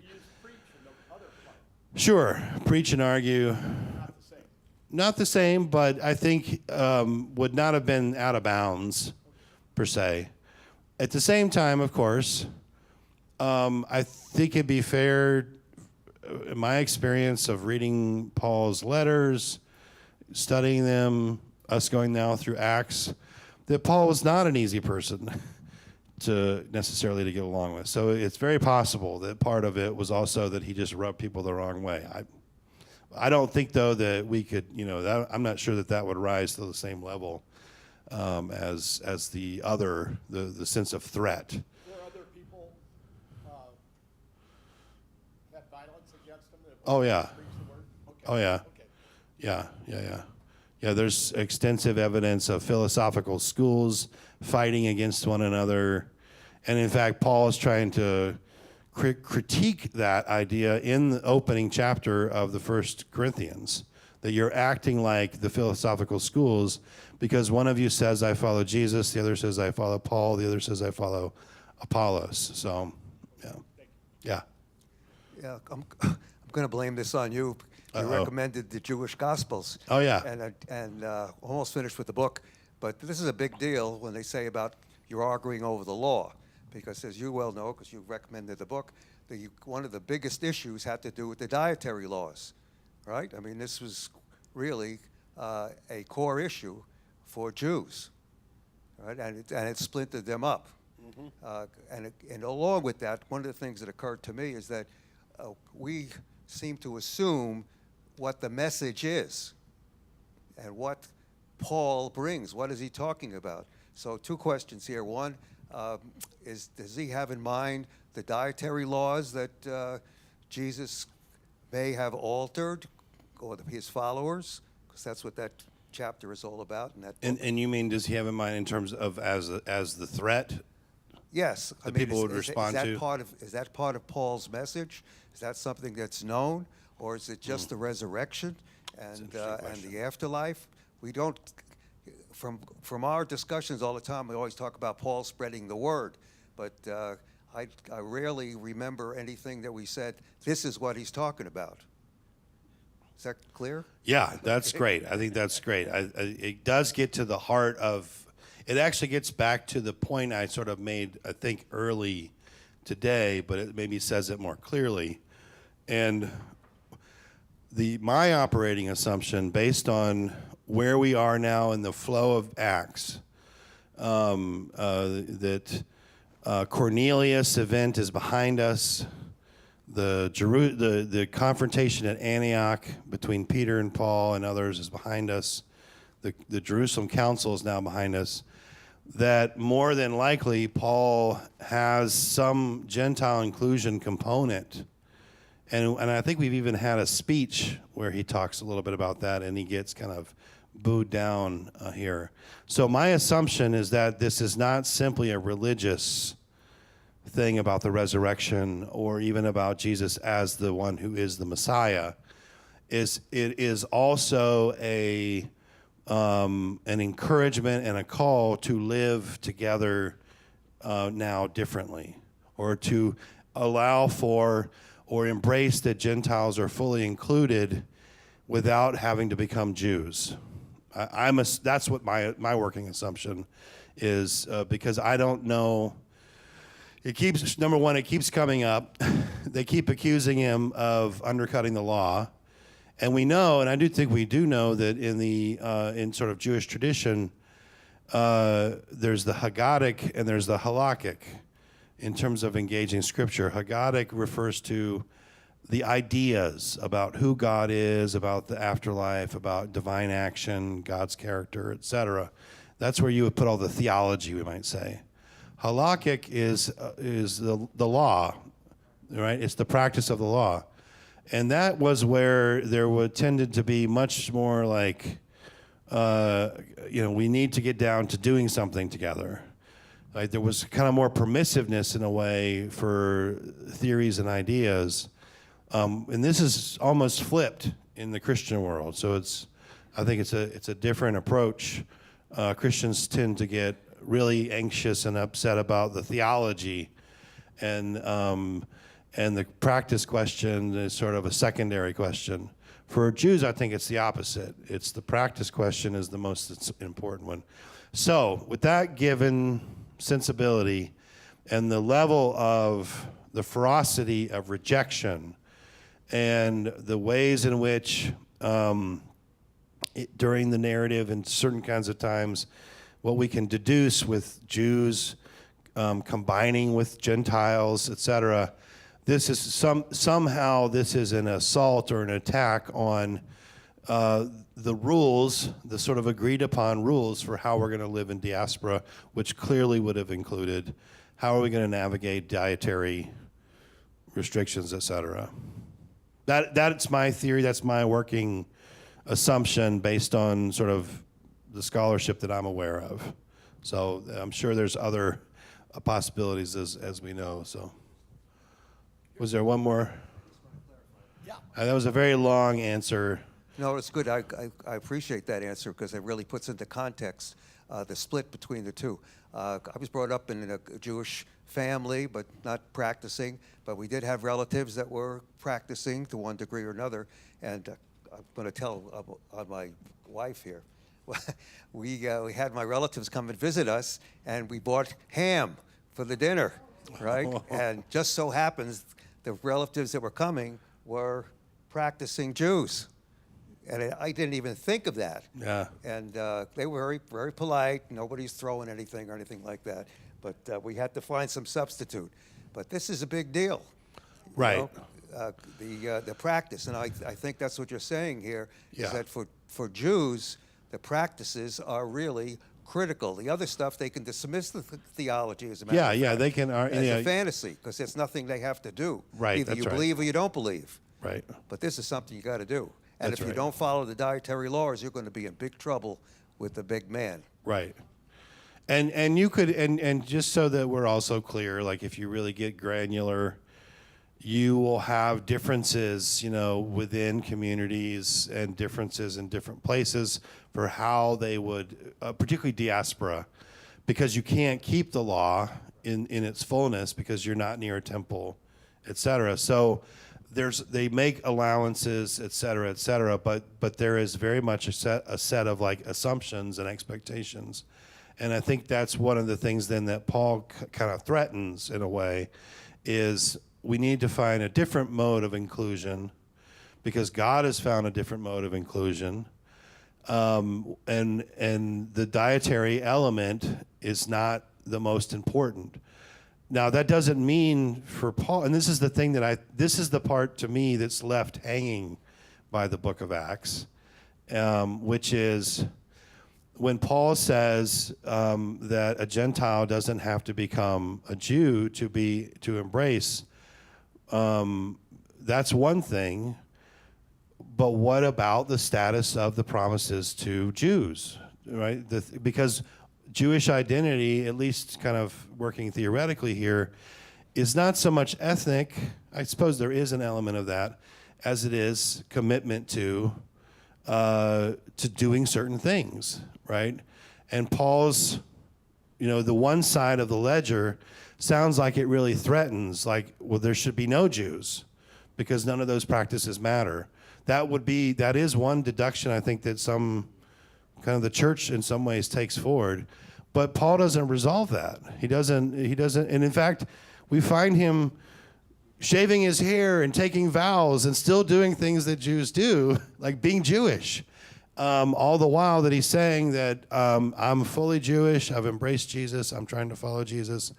Sure, preach and argue. Not the same, but I think would not have been out of bounds per se. At the same time, of course, I think it'd be fair, in my experience of reading Paul's letters, studying them, us going now through Acts, that Paul was not an easy person to necessarily to get along with. So it's very possible that part of it was also that he just rubbed people the wrong way. I don't think, though, that we could, I'm not sure that would rise to the same level as the sense of threat. Were other people had violence against them? Oh, yeah. Preach the word? Okay. Oh, yeah. Okay. Yeah, there's extensive evidence of philosophical schools fighting against one another. And in fact, Paul is trying to critique that idea in the opening chapter of the First Corinthians, that you're acting like the philosophical schools because one of you says, I follow Jesus, the other says, I follow Paul, the other says, I follow Apollos. So, yeah. Yeah. Yeah, I'm going to blame this on you. You Uh-oh. recommended the Jewish Gospels. Oh, yeah. And almost finished with the book. But this is a big deal when they say about you're arguing over the law. Because as you well know, because you recommended the book, one of the biggest issues had to do with the dietary laws, right? I mean, this was really a core issue for Jews, right? And it splintered them up. And along with that, one of the things that occurred to me is that we seem to assume what the message is and what Paul brings. What is he talking about? So 2 questions here. One, does he have in mind the dietary laws that Jesus may have altered, or his followers? Because that's what that chapter is all about. And you mean, does he have in mind in terms of as the threat? Yes. That people would respond to? Is that part of Paul's message? Is that something that's known? Or is it just the resurrection and the afterlife? We don't, from our discussions all the time, we always talk about Paul spreading the word. But I rarely remember anything that we said, this is what he's talking about. Is that clear? Yeah, that's great. I think that's great. It does get to the heart of, it actually gets back to the point I sort of made, I think, early today, but it maybe says it more clearly. And my operating assumption, based on where we are now in the flow of Acts, that Cornelius event is behind us. The confrontation at Antioch between Peter and Paul and others is behind us. The Jerusalem Council is now behind us. That more than likely Paul has some Gentile inclusion component. And I think we've even had a speech where he talks a little bit about that, and he gets kind of booed down here. So my assumption is that this is not simply a religious thing about the resurrection or even about Jesus as the one who is the Messiah. It is also an encouragement and a call to live together now differently, or to allow for or embrace that Gentiles are fully included without having to become Jews. That's what my working assumption is, because I don't know. It keeps, number one, it keeps coming up. They keep accusing him of undercutting the law. And we know, and I do think we do know, that in sort of Jewish tradition, there's the Haggadic and there's the Halakhic in terms of engaging Scripture. Haggadic refers to the ideas about who God is, about the afterlife, about divine action, God's character, etc. That's where you would put all the theology, we might say. Halakhic is the law, right? It's the practice of the law. And that was where there tended to be much more like, we need to get down to doing something together. Like there was kind of more permissiveness in a way for theories and ideas. And this is almost flipped in the Christian world. So I think it's a different approach. Christians tend to get really anxious and upset about the theology, and the practice question is sort of a secondary question. For Jews, I think it's the opposite. It's the practice question is the most important one. So with that given sensibility and the level of the ferocity of rejection and the ways in which during the narrative and certain kinds of times, what we can deduce with Jews combining with Gentiles, etc., this is somehow this is an assault or an attack on the rules, the sort of agreed upon rules for how we're going to live in diaspora, which clearly would have included how are we going to navigate dietary restrictions, etc. That's my theory. That's my working assumption based on sort of the scholarship that I'm aware of. So I'm sure there's other possibilities as we know. So was there one more? Yeah. That was a very long answer. No, it's good. I appreciate that answer because it really puts into context the split between the two. I was brought up in a Jewish family, but not practicing. But we did have relatives that were practicing to one degree or another. And I'm going to tell on my wife here. We had my relatives come and visit us, and we bought ham for the dinner, right? And just so happens the relatives that were coming were practicing Jews. And I didn't even think of that. Yeah. And they were very, very polite. Nobody's throwing anything or anything like that. But we had to find some substitute. But this is a big deal. you Right. know, the practice. And I think that's what you're saying here, Yeah. is that for Jews, the practices are really critical. The other stuff, they can dismiss the theology as a matter of fact, They can. as Yeah, a fantasy, because it's nothing they have to do. Right, Either that's you right. believe or you don't believe. right. But this is something you got to do. And That's if you right. don't follow the dietary laws, you're going to be in big trouble with the big man. Right. And you could and just so that we're also clear, like if you really get granular, you will have differences, within communities and differences in different places for how they would, particularly diaspora, because you can't keep the law in its fullness because you're not near a temple, et cetera. So they make allowances, et cetera, but there is very much a set of like assumptions and expectations. And I think that's one of the things then that Paul kind of threatens in a way is we need to find a different mode of inclusion because God has found a different mode of inclusion. And the dietary element is not the most important. Now, that doesn't mean for Paul, and this is the thing this is the part to me that's left hanging by the book of Acts, which is when Paul says that a Gentile doesn't have to become a Jew to embrace, that's one thing, but what about the status of the promises to Jews, right? Because Jewish identity, at least kind of working theoretically here, is not so much ethnic. I suppose there is an element of that, as it is commitment to doing certain things, right? And Paul's, the one side of the ledger sounds like it really threatens, like, well, there should be no Jews because none of those practices matter. That is one deduction I think that some kind of the church in some ways takes forward. But Paul doesn't resolve that. He doesn't, and in fact, we find him shaving his hair and taking vows and still doing things that Jews do, like being Jewish. All the while that he's saying that I'm fully Jewish, I've embraced Jesus, I'm trying to follow Jesus.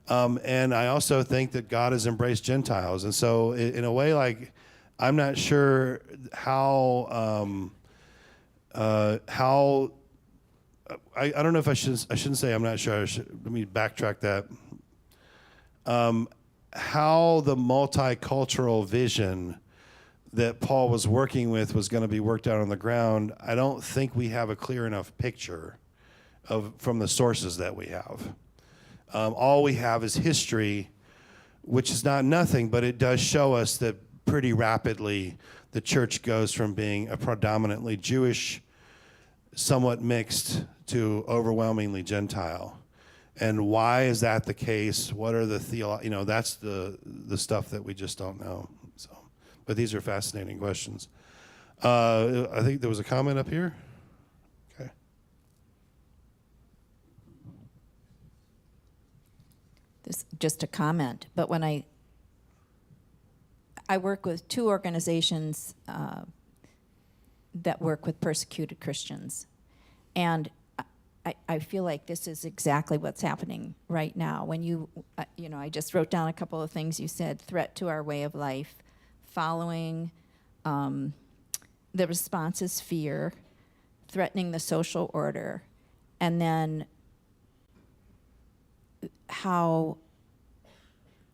And I also think that God has embraced Gentiles. And so in a way, like, I'm not sure how I don't know if I shouldn't say I'm not sure. Let me backtrack that. How the multicultural vision that Paul was working with was going to be worked out on the ground, I don't think we have a clear enough picture from the sources that we have. All we have is history, which is not nothing, but it does show us that pretty rapidly the church goes from being a predominantly Jewish, somewhat mixed, to overwhelmingly Gentile. And why is that the case? What are the that's the stuff that we just don't know. So, but these are fascinating questions. I think there was a comment up here. Okay. This just a comment, but when I work with two organizations that work with persecuted Christians, and I feel like this is exactly what's happening right now. When I just wrote down a couple of things you said: threat to our way of life, following, the response is fear, threatening the social order, and then how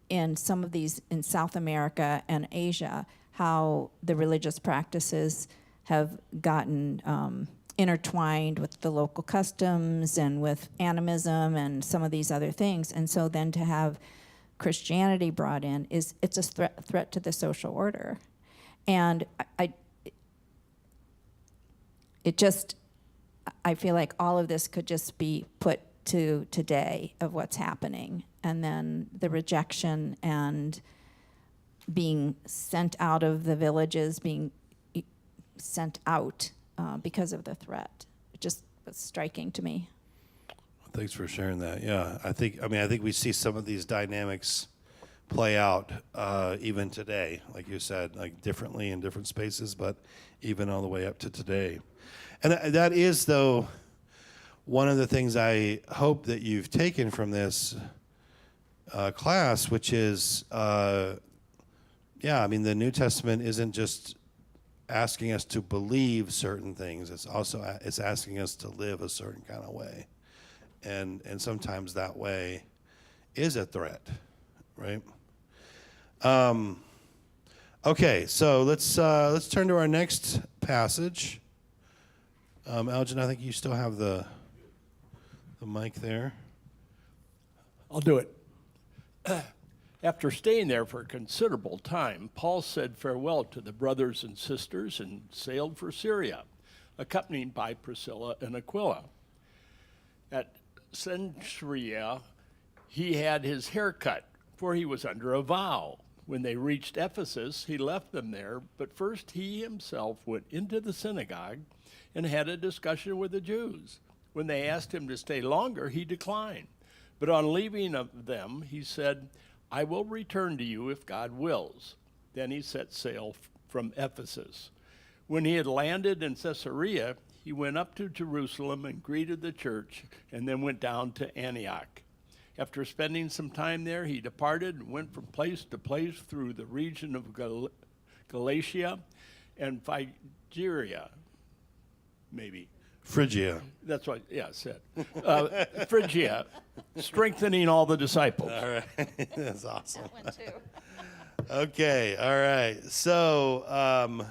in some of these, in South America and Asia, how the religious practices have gotten intertwined with the local customs and with animism and some of these other things. And so then to have Christianity brought in it's a threat to the social order. And it just, I feel like all of this could just be put to today of what's happening, and then the rejection and being sent out of the villages, being sent out because of the threat. It just was striking to me. Thanks for sharing that. Yeah, I think we see some of these dynamics play out even today, like you said, like differently in different spaces, but even all the way up to today. And that is, though, one of the things I hope that you've taken from this class, which is, the New Testament isn't just asking us to believe certain things. It's also it's asking us to live a certain kind of way, and sometimes that way is a threat, right? Okay, so let's turn to our next passage. Elgin, I think you still have the mic there. I'll do it. After staying there for a considerable time, Paul said farewell to the brothers and sisters and sailed for Syria, accompanied by Priscilla and Aquila. At Cenchrea, he had his hair cut, for he was under a vow. When they reached Ephesus, he left them there, but first he himself went into the synagogue and had a discussion with the Jews. When they asked him to stay longer, he declined. But on leaving of them, he said, I will return to you if God wills. Then he set sail from Ephesus. When he had landed in Caesarea, he went up to Jerusalem and greeted the church, and then went down to Antioch. After spending some time there, he departed and went from place to place through the region of Galatia and Phrygia, maybe. Phrygia. That's what, yeah, it said. Phrygia, strengthening all the disciples. All right, that's awesome. That one too. Okay, all right. So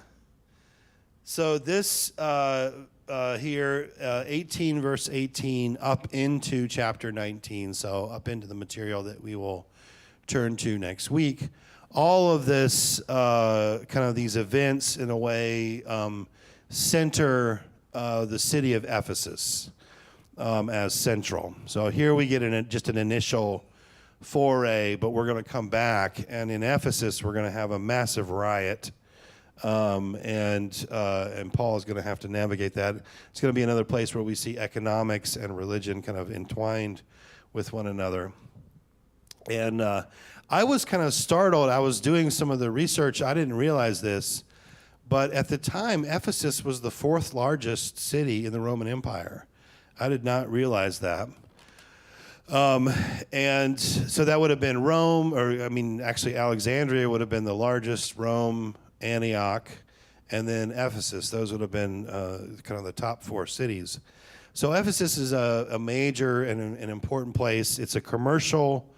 this here, 18 verse 18, up into chapter 19. So up into the material that we will turn to next week. All of this, kind of these events, in a way, center the city of Ephesus as central. So here we get just an initial foray, but we're going to come back, and in Ephesus we're going to have a massive riot, and Paul is going to have to navigate that. It's going to be another place where we see economics and religion kind of entwined with one another. And I was kind of startled. I was doing some of the research. I didn't realize this. But at the time, Ephesus was the fourth largest city in the Roman Empire. I did not realize that. And so that would have been Rome, actually Alexandria would have been the largest, Rome, Antioch, and then Ephesus. Those would have been kind of the top four cities. So Ephesus is a major and an important place. It's a commercial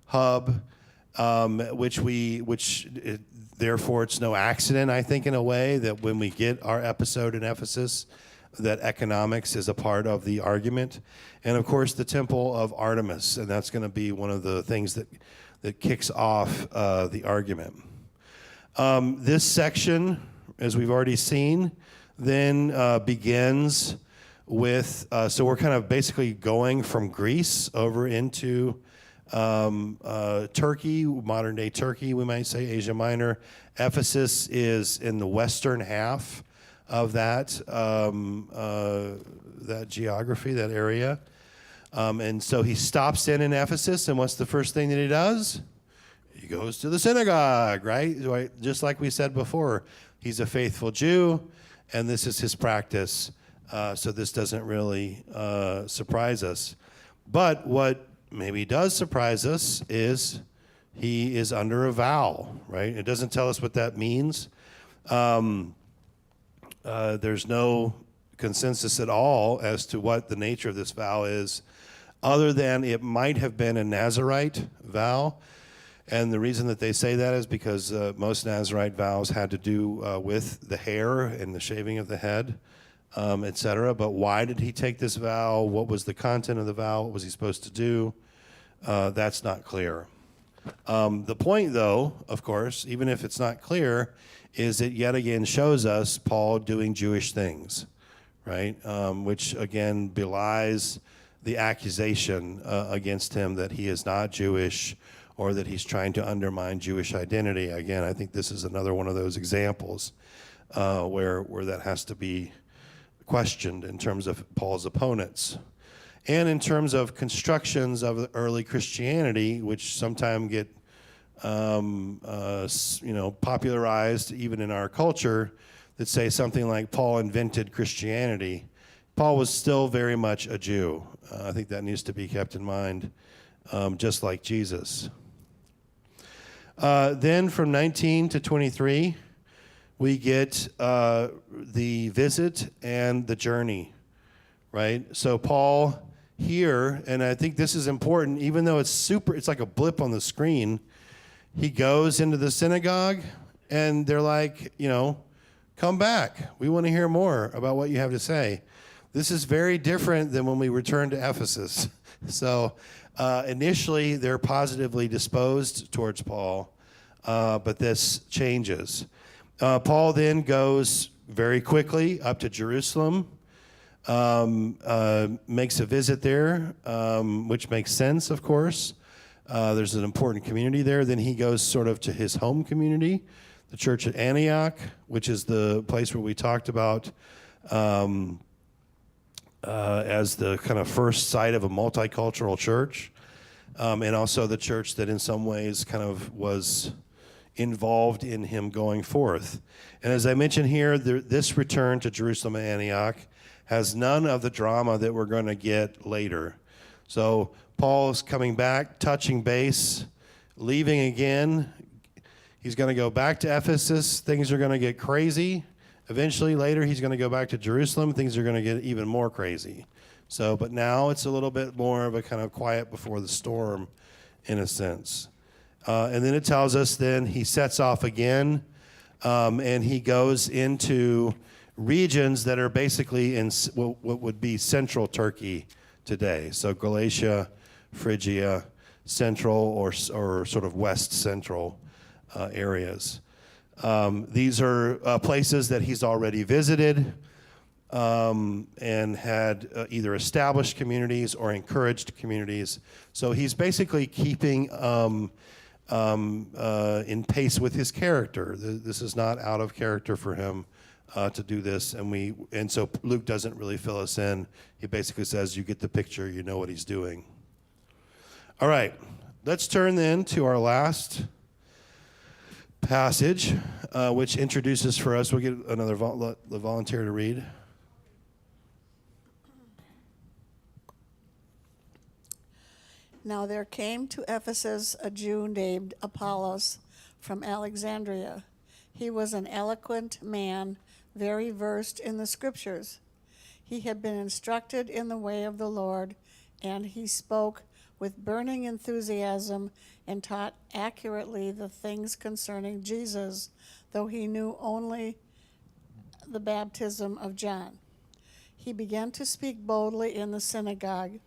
hub, therefore, it's no accident, I think, in a way, that when we get our episode in Ephesus, that economics is a part of the argument. And, of course, the temple of Artemis, and that's going to be one of the things that kicks off the argument. This section, as we've already seen, then begins with, so we're kind of basically going from Greece over into Turkey, modern-day Turkey, we might say, Asia Minor. Ephesus is in the western half of that geography, that area. And so he stops in Ephesus, and what's the first thing that he does? He goes to the synagogue, right? Just like we said before, he's a faithful Jew, and this is his practice. So this doesn't really surprise us. But what maybe does surprise us is he is under a vow, right? It doesn't tell us what that means. There's no consensus at all as to what the nature of this vow is, other than it might have been a Nazirite vow. And the reason that they say that is because most Nazirite vows had to do with the hair and the shaving of the head, etc. But why did he take this vow? What was the content of the vow? What was he supposed to do? That's not clear. The point, though, of course, even if it's not clear, is it yet again shows us Paul doing Jewish things, right? Which again belies the accusation against him that he is not Jewish or that he's trying to undermine Jewish identity. Again, I think this is another one of those examples where that has to be questioned in terms of Paul's opponents. And in terms of constructions of early Christianity, which sometimes get popularized even in our culture, that say something like Paul invented Christianity. Paul was still very much a Jew. I think that needs to be kept in mind, just like Jesus. Then from 19 to 23, we get the visit and the journey, right? So Paul here, and I think this is important, even though it's like a blip on the screen, he goes into the synagogue and they're like, come back. We want to hear more about what you have to say. This is very different than when we returned to Ephesus. So initially they're positively disposed towards Paul, but this changes. Paul then goes very quickly up to Jerusalem, makes a visit there, which makes sense, of course. There's an important community there. Then he goes sort of to his home community, the church at Antioch, which is the place where we talked about as the kind of first site of a multicultural church, and also the church that in some ways kind of was involved in him going forth. And as I mentioned here, this return to Jerusalem and Antioch has none of the drama that we're going to get later. So Paul's coming back, touching base, leaving again. He's going to go back to Ephesus. Things are going to get crazy. Eventually, later, he's going to go back to Jerusalem. Things are going to get even more crazy. But now it's a little bit more of a kind of quiet before the storm, in a sense. And then it tells us then he sets off again, and he goes into regions that are basically in what would be central Turkey today. So Galatia, Phrygia, central or sort of west central areas. These are places that he's already visited and had either established communities or encouraged communities. So he's basically keeping in pace with his character. This is not out of character for him to do this, and so Luke doesn't really fill us in. He basically says, you get the picture, you know what he's doing. All right, let's turn then to our last passage, which introduces for us, we'll get another volunteer to read. Now there came to Ephesus a Jew named Apollos from Alexandria. He was an eloquent man, very versed in the scriptures. He had been instructed in the way of the Lord, and he spoke with burning enthusiasm and taught accurately the things concerning Jesus, though he knew only the baptism of John. He began to speak boldly in the synagogue,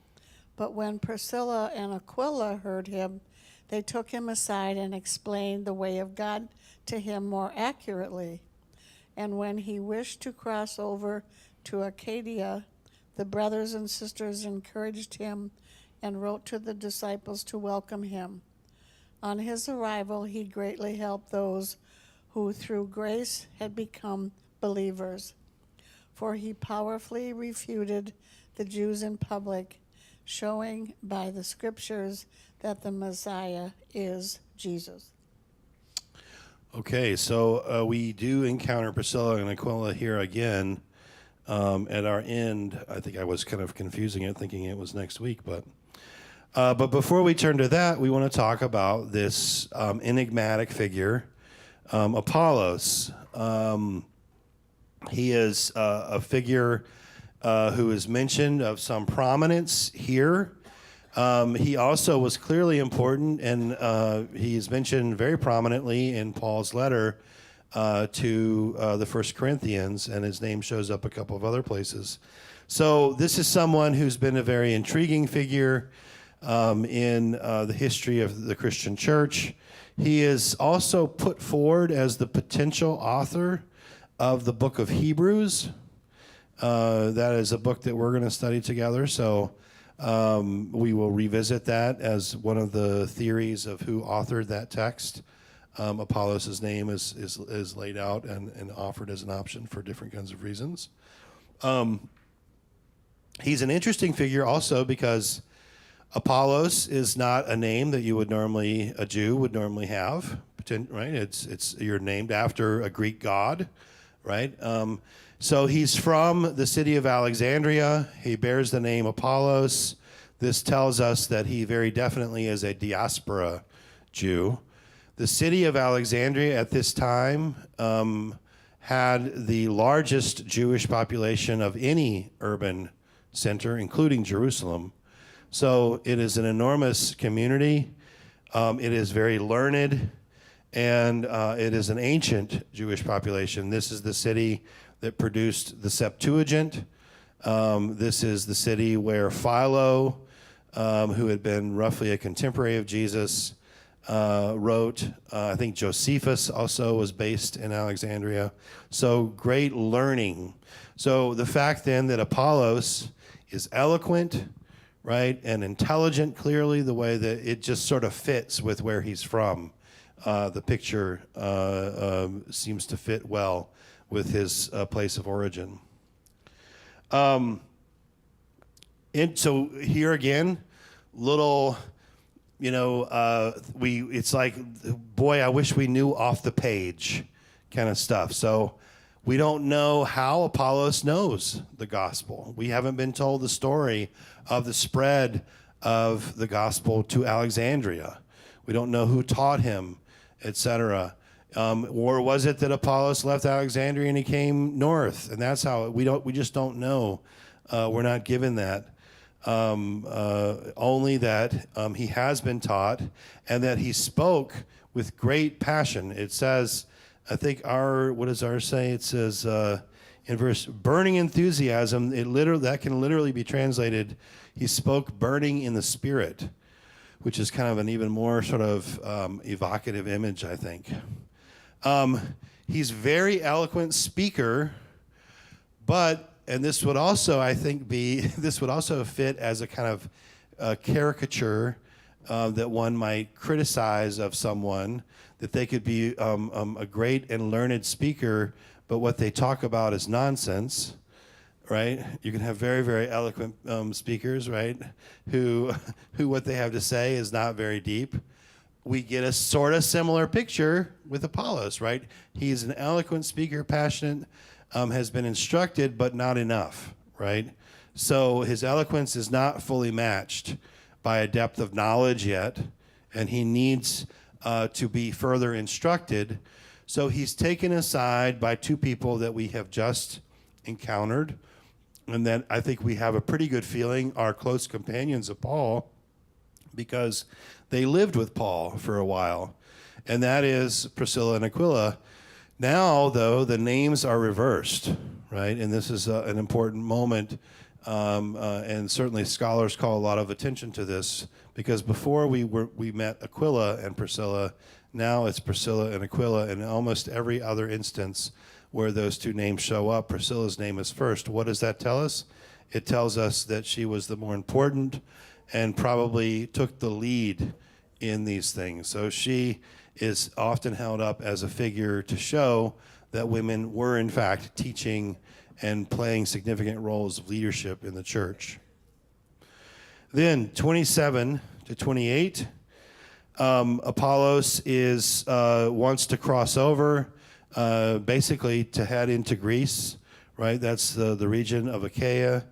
but when Priscilla and Aquila heard him, they took him aside and explained the way of God to him more accurately. And when he wished to cross over to Achaia, the brothers and sisters encouraged him and wrote to the disciples to welcome him. On his arrival, he greatly helped those who through grace had become believers, for he powerfully refuted the Jews in public, showing by the scriptures that the Messiah is Jesus. Okay, so we do encounter Priscilla and Aquila here again at our end. I think I was kind of confusing it, thinking it was next week, but before we turn to that, we want to talk about this enigmatic figure, Apollos. He is a figure who is mentioned of some prominence here. He also was clearly important, and he is mentioned very prominently in Paul's letter to the 1 Corinthians, and his name shows up a couple of other places. So this is someone who's been a very intriguing figure in the history of the Christian church. He is also put forward as the potential author of the book of Hebrews. That is a book that we're going to study together. So we will revisit that as one of the theories of who authored that text. Apollos' name is laid out and offered as an option for different kinds of reasons. He's an interesting figure also because Apollos is not a name that a Jew would normally have, right? You're named after a Greek god, right? So he's from the city of Alexandria. He bears the name Apollos. This tells us that he very definitely is a diaspora Jew. The city of Alexandria at this time had the largest Jewish population of any urban center, including Jerusalem. So it is an enormous community. It is very learned, and it is an ancient Jewish population. This is the city that produced the Septuagint. This is the city where Philo, who had been roughly a contemporary of Jesus, wrote. I think Josephus also was based in Alexandria. So great learning. So the fact then that Apollos is eloquent, right, and intelligent, clearly, the way that it just sort of fits with where he's from. The picture seems to fit well with his place of origin. And so here again, little, it's like, boy, I wish we knew off the page kind of stuff. So we don't know how Apollos knows the gospel. We haven't been told the story of the spread of the gospel to Alexandria. We don't know who taught him, etc. Or was it that Apollos left Alexandria and he came north? And that's how we just don't know. We're not given that. Only that he has been taught and that he spoke with great passion. It says, I think what does ours say? It says in verse, burning enthusiasm, that can literally be translated, he spoke burning in the spirit, which is kind of an even more sort of evocative image, I think. He's very eloquent speaker, and this would also, I think, this would also fit as a kind of caricature that one might criticize of someone, that they could be a great and learned speaker, but what they talk about is nonsense, right? You can have very, very eloquent speakers, right, who what they have to say is not very deep. We get a sort of similar picture with Apollos, right? He's an eloquent speaker, passionate, has been instructed, but not enough, right? So his eloquence is not fully matched by a depth of knowledge yet, and he needs to be further instructed. So he's taken aside by two people that we have just encountered, and that I think we have a pretty good feeling are close companions of Paul, because they lived with Paul for a while, and that is Priscilla and Aquila. Now, though, the names are reversed, right? And this is an important moment, and certainly scholars call a lot of attention to this, because before we met Aquila and Priscilla, now it's Priscilla and Aquila. In almost every other instance where those two names show up, Priscilla's name is first. What does that tell us? It tells us that she was the more important and probably took the lead in these things. So she is often held up as a figure to show that women were, in fact, teaching and playing significant roles of leadership in the church. Then 27 to 28, Apollos wants to cross over, basically to head into Greece, right? That's the region of Achaia.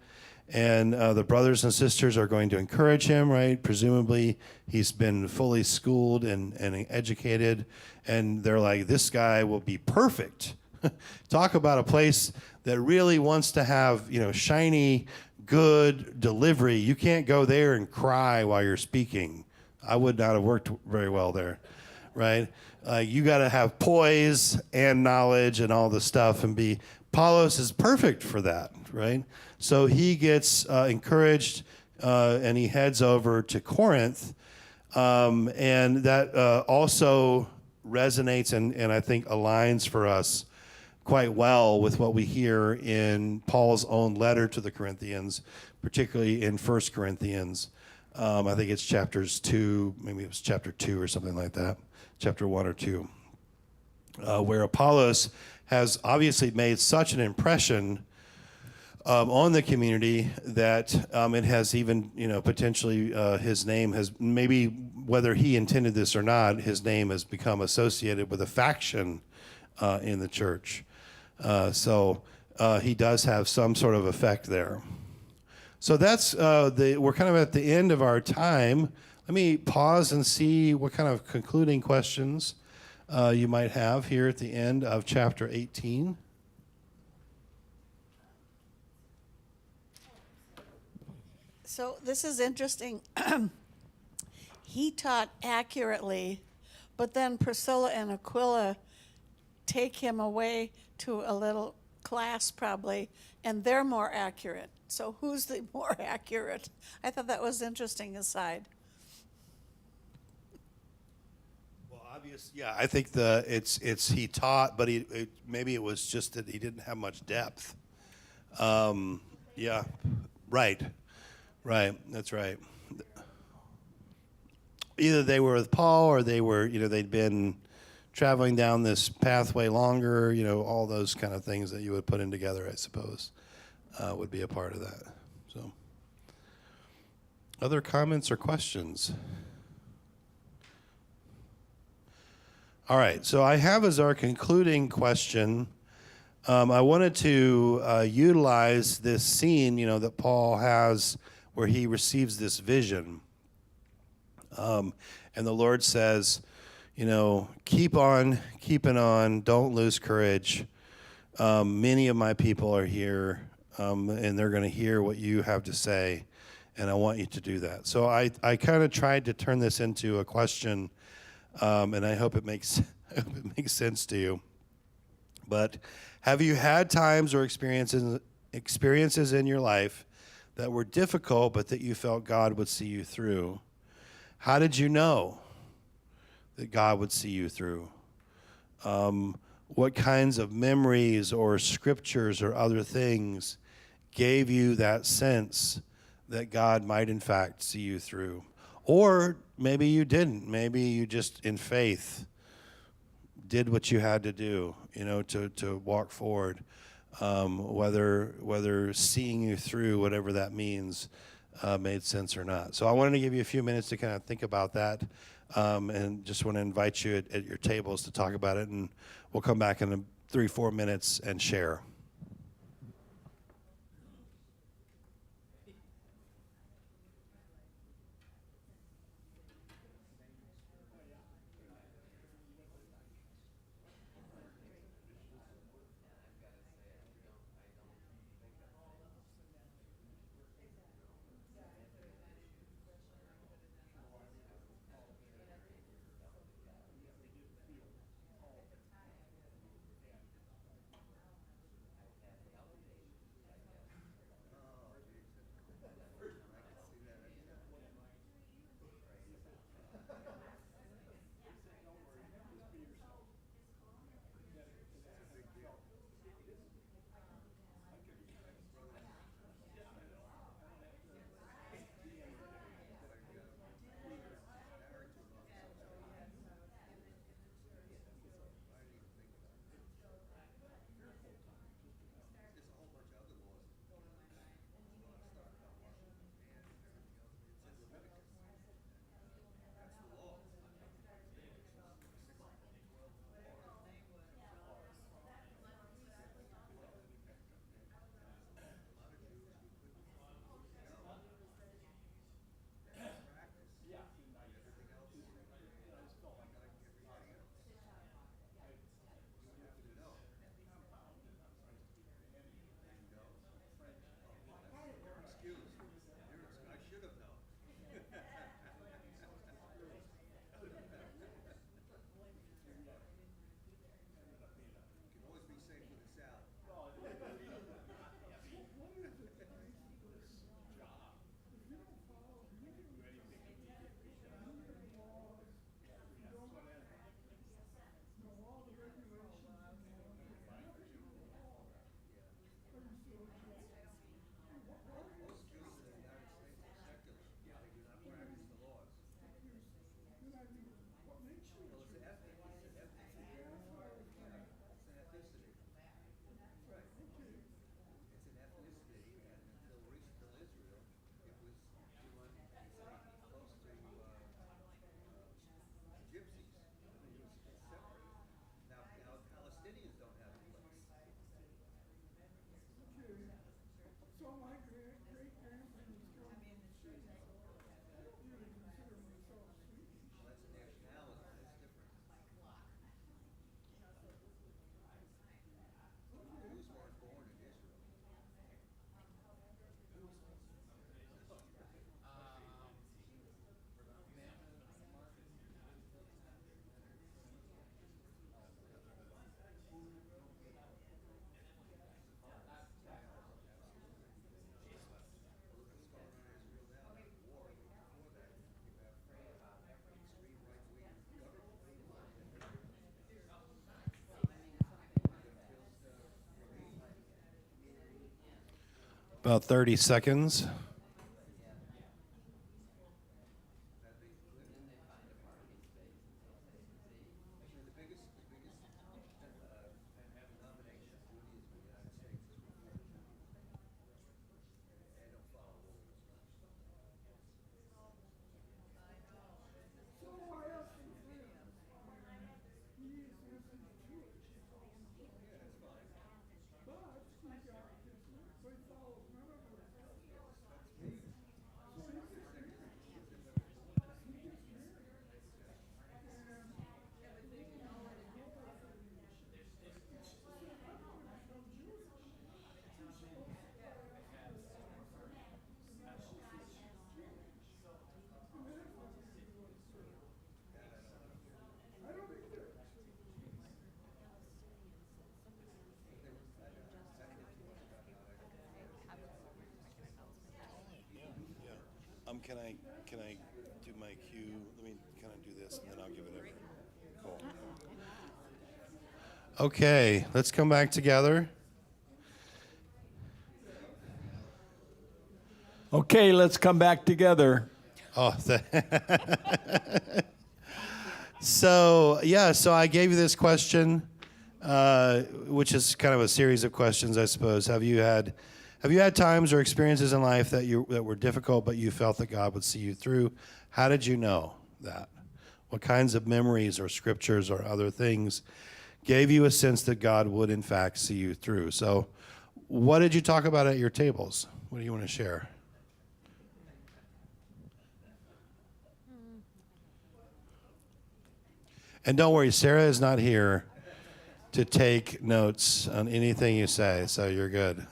And the brothers and sisters are going to encourage him, right? Presumably he's been fully schooled and educated, and they're like, this guy will be perfect. Talk about a place that really wants to have, shiny, good delivery. You can't go there and cry while you're speaking. I would not have worked very well there, right? You got to have poise and knowledge and all the stuff, and Apollos is perfect for that, right? So he gets encouraged, and he heads over to Corinth, and that also resonates and I think aligns for us quite well with what we hear in Paul's own letter to the Corinthians, particularly in 1 Corinthians. I think it's chapters 2, maybe it was chapter 2 or something like that, chapter 1 or 2, where Apollos has obviously made such an impression on the community that it has even, potentially his name has, maybe whether he intended this or not, his name has become associated with a faction in the church. So he does have some sort of effect there. So that's we're kind of at the end of our time. Let me pause and see what kind of concluding questions you might have here at the end of chapter 18. So this is interesting. He taught accurately, but then Priscilla and Aquila take him away to a little class probably, and they're more accurate. So who's the more accurate? I thought that was interesting aside. Well, obvious, yeah. I think it's he taught, but maybe it was just that he didn't have much depth. Yeah, right. That's right. Either they were with Paul, or they were, they'd been traveling down this pathway longer. All those kind of things that you would put in together, I suppose, would be a part of that. So, other comments or questions? All right, so I have as our concluding question, I wanted to utilize this scene, that Paul has where he receives this vision. And the Lord says, keep on keeping on, don't lose courage. Many of my people are here, and they're going to hear what you have to say, and I want you to do that. So I kind of tried to turn this into a question, and I hope it makes sense to you. But have you had times or experiences in your life that were difficult, but that you felt God would see you through? How did you know that God would see you through? What kinds of memories or scriptures or other things gave you that sense that God might in fact see you through? Or maybe you didn't. Maybe you just in faith did what you had to do, to walk forward, whether seeing you through, whatever that means, made sense or not. So I wanted to give you a few minutes to kind of think about that, and just want to invite you at your tables to talk about it, and we'll come back in 3-4 minutes and share. About 30 seconds. Can I do my cue? Let me kind of do this, and then I'll give it a cool. Okay, let's come back together. Okay, let's come back together. Oh, so I gave you this question, which is kind of a series of questions, I suppose. Have you had times or experiences in life that were difficult, but you felt that God would see you through? How did you know that? What kinds of memories or scriptures or other things gave you a sense that God would, in fact, see you through? So what did you talk about at your tables? What do you want to share? And don't worry, Sarah is not here to take notes on anything you say, so you're good.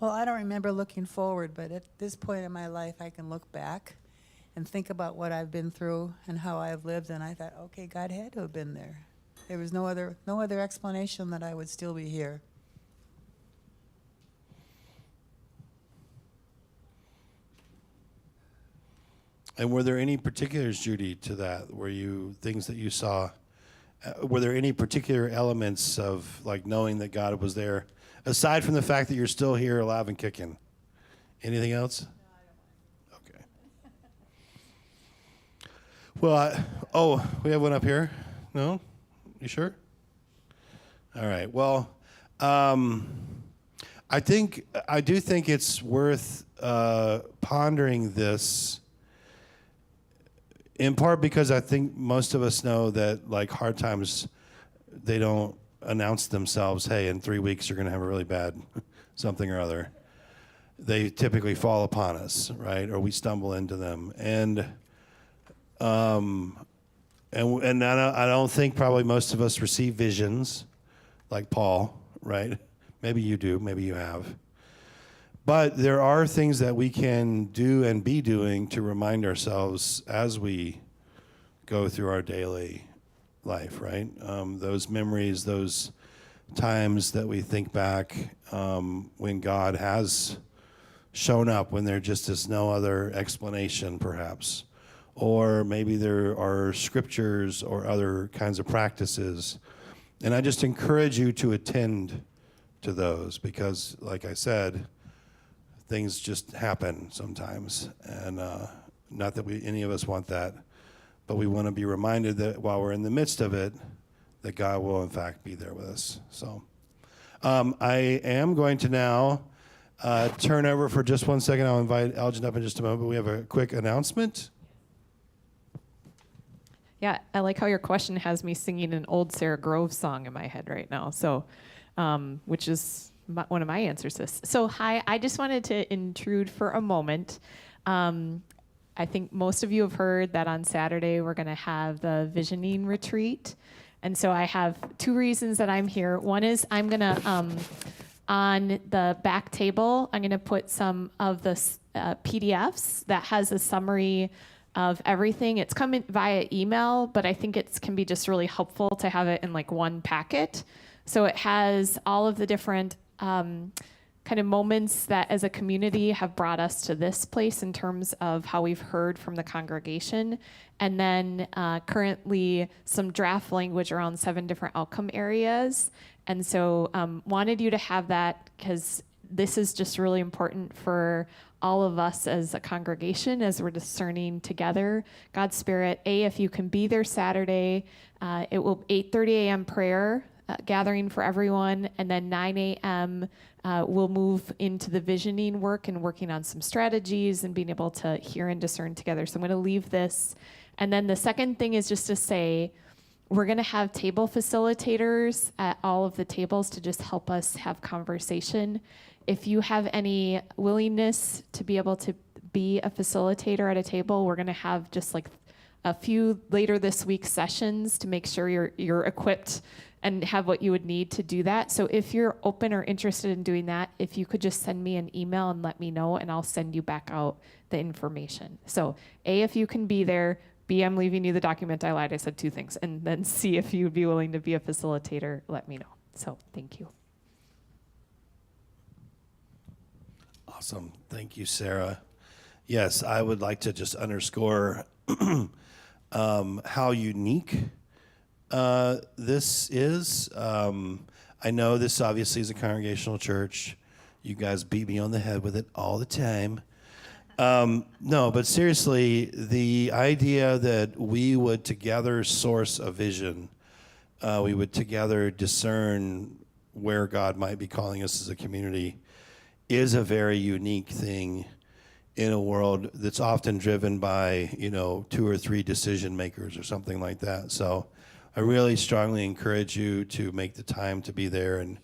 Well, I don't remember looking forward, but at this point in my life, I can look back and think about what I've been through and how I've lived, and I thought, okay, God had to have been there. There was no other explanation that I would still be here. And were there any particulars, Judy, to that? Things that you saw? Were there any particular elements of like knowing that God was there, aside from the fact that you're still here, alive and kicking? Anything else? No, I don't mind. Okay. Well, we have one up here. No? You sure? All right. Well, I do think it's worth pondering this. In part because I think most of us know that like hard times, they don't announce themselves, hey, in 3 weeks you're going to have a really bad something or other. They typically fall upon us, right? Or we stumble into them. And I don't think probably most of us receive visions like Paul, right? Maybe you do, maybe you have. But there are things that we can do and be doing to remind ourselves as we go through our daily life, right? Those memories, those times that we think back when God has shown up, when there just is no other explanation, perhaps. Or maybe there are scriptures or other kinds of practices. And I just encourage you to attend to those because, like I said, things just happen sometimes, and not that any of us want that, but we want to be reminded that while we're in the midst of it, that God will in fact be there with us. So I am going to now turn over for just 1 second. I'll invite Elgin up in just a moment, but we have a quick announcement. Yeah, I like how your question has me singing an old Sarah Groves song in my head right now, so which is one of my answers to this. So hi, I just wanted to intrude for a moment. I think most of you have heard that on Saturday we're going to have the visioning retreat. And so I have 2 reasons that I'm here. One is I'm going to, on the back table, I'm going to put some of the PDFs that has a summary of everything. It's coming via email, but I think it can be just really helpful to have it in like one packet. So it has all of the different kind of moments that as a community have brought us to this place in terms of how we've heard from the congregation. And then currently some draft language around 7 different outcome areas. And so wanted you to have that because this is just really important for all of us as a congregation as we're discerning together God's Spirit. If you can be there Saturday, it will 8:30 a.m. prayer gathering for everyone, and then 9 a.m. We'll move into the visioning work and working on some strategies and being able to hear and discern together. So I'm going to leave this. And then the second thing is just to say, we're going to have table facilitators at all of the tables to just help us have conversation. If you have any willingness to be able to be a facilitator at a table, we're going to have just like a few later this week sessions to make sure you're equipped and have what you would need to do that. So if you're open or interested in doing that, if you could just send me an email and let me know, and I'll send you back out the information. So A, if you can be there. B, I'm leaving you the document. I lied. I said two things. And then C, if you'd be willing to be a facilitator, let me know. So thank you. Awesome. Thank you, Sarah. Yes, I would like to just underscore how unique this is. I know this obviously is a congregational church. You guys beat me on the head with it all the time. No, but seriously, the idea that we would together source a vision, we would together discern where God might be calling us as a community is a very unique thing in a world that's often driven by, 2 or 3 decision makers or something like that. So I really strongly encourage you to make the time to be there and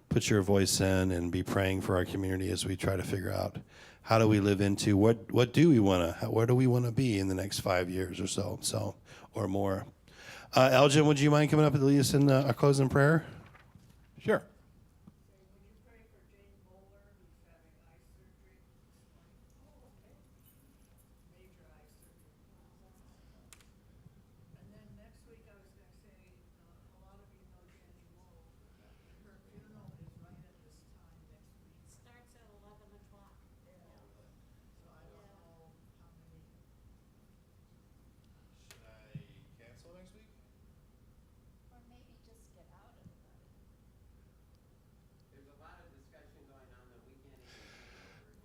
put your voice in and be praying for our community as we try to figure out how do we live into what do we want to, where do we want to be in the next 5 years or so or more. Elgin, would you mind coming up and lead us in a closing prayer? Sure.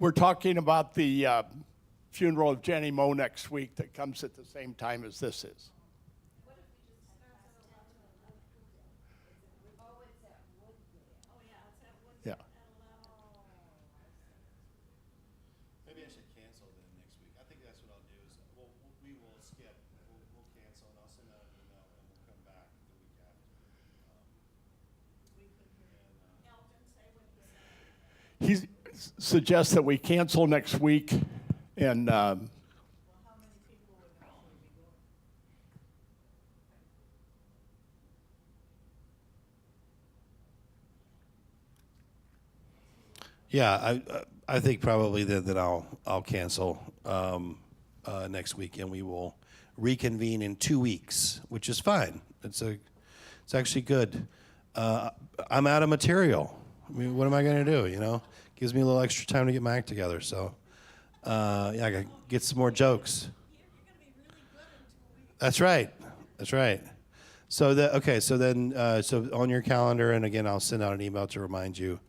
We're talking about the funeral of Jenny Moe next week that comes at the same time as this is. Yeah. Maybe I should cancel then next week. I think that's what I'll do is we will skip. We'll cancel and I'll send out an email and we'll come back the week after. He suggests that we cancel next week and Yeah, I think probably that I'll cancel next week and we will reconvene in 2 weeks, which is fine. It's actually good. I'm out of material. I mean, what am I going to do? Gives me a little extra time to get my act together. So, I got to get some more jokes. That's right. So so on your calendar, and again, I'll send out an email to remind you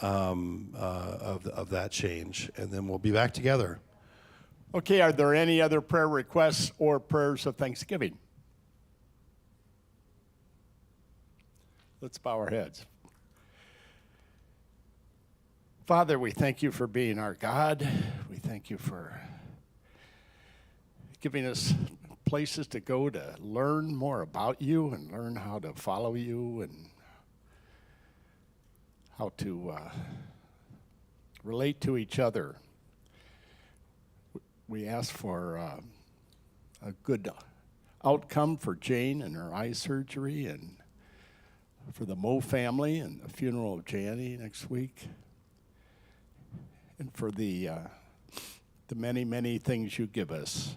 of that change, and then we'll be back together. Okay, are there any other prayer requests or prayers of thanksgiving? Let's bow our heads. Father, we thank you for being our God. We thank you for giving us places to go to learn more about you and learn how to follow you and how to relate to each other. We ask for a good outcome for Jane and her eye surgery and for the Moe family and the funeral of Janny next week. And for the many, many things you give us.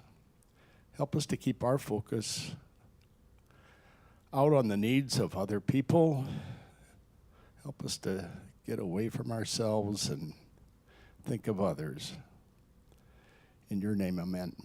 Help us to keep our focus out on the needs of other people. Help us to get away from ourselves and think of others. In your name, amen.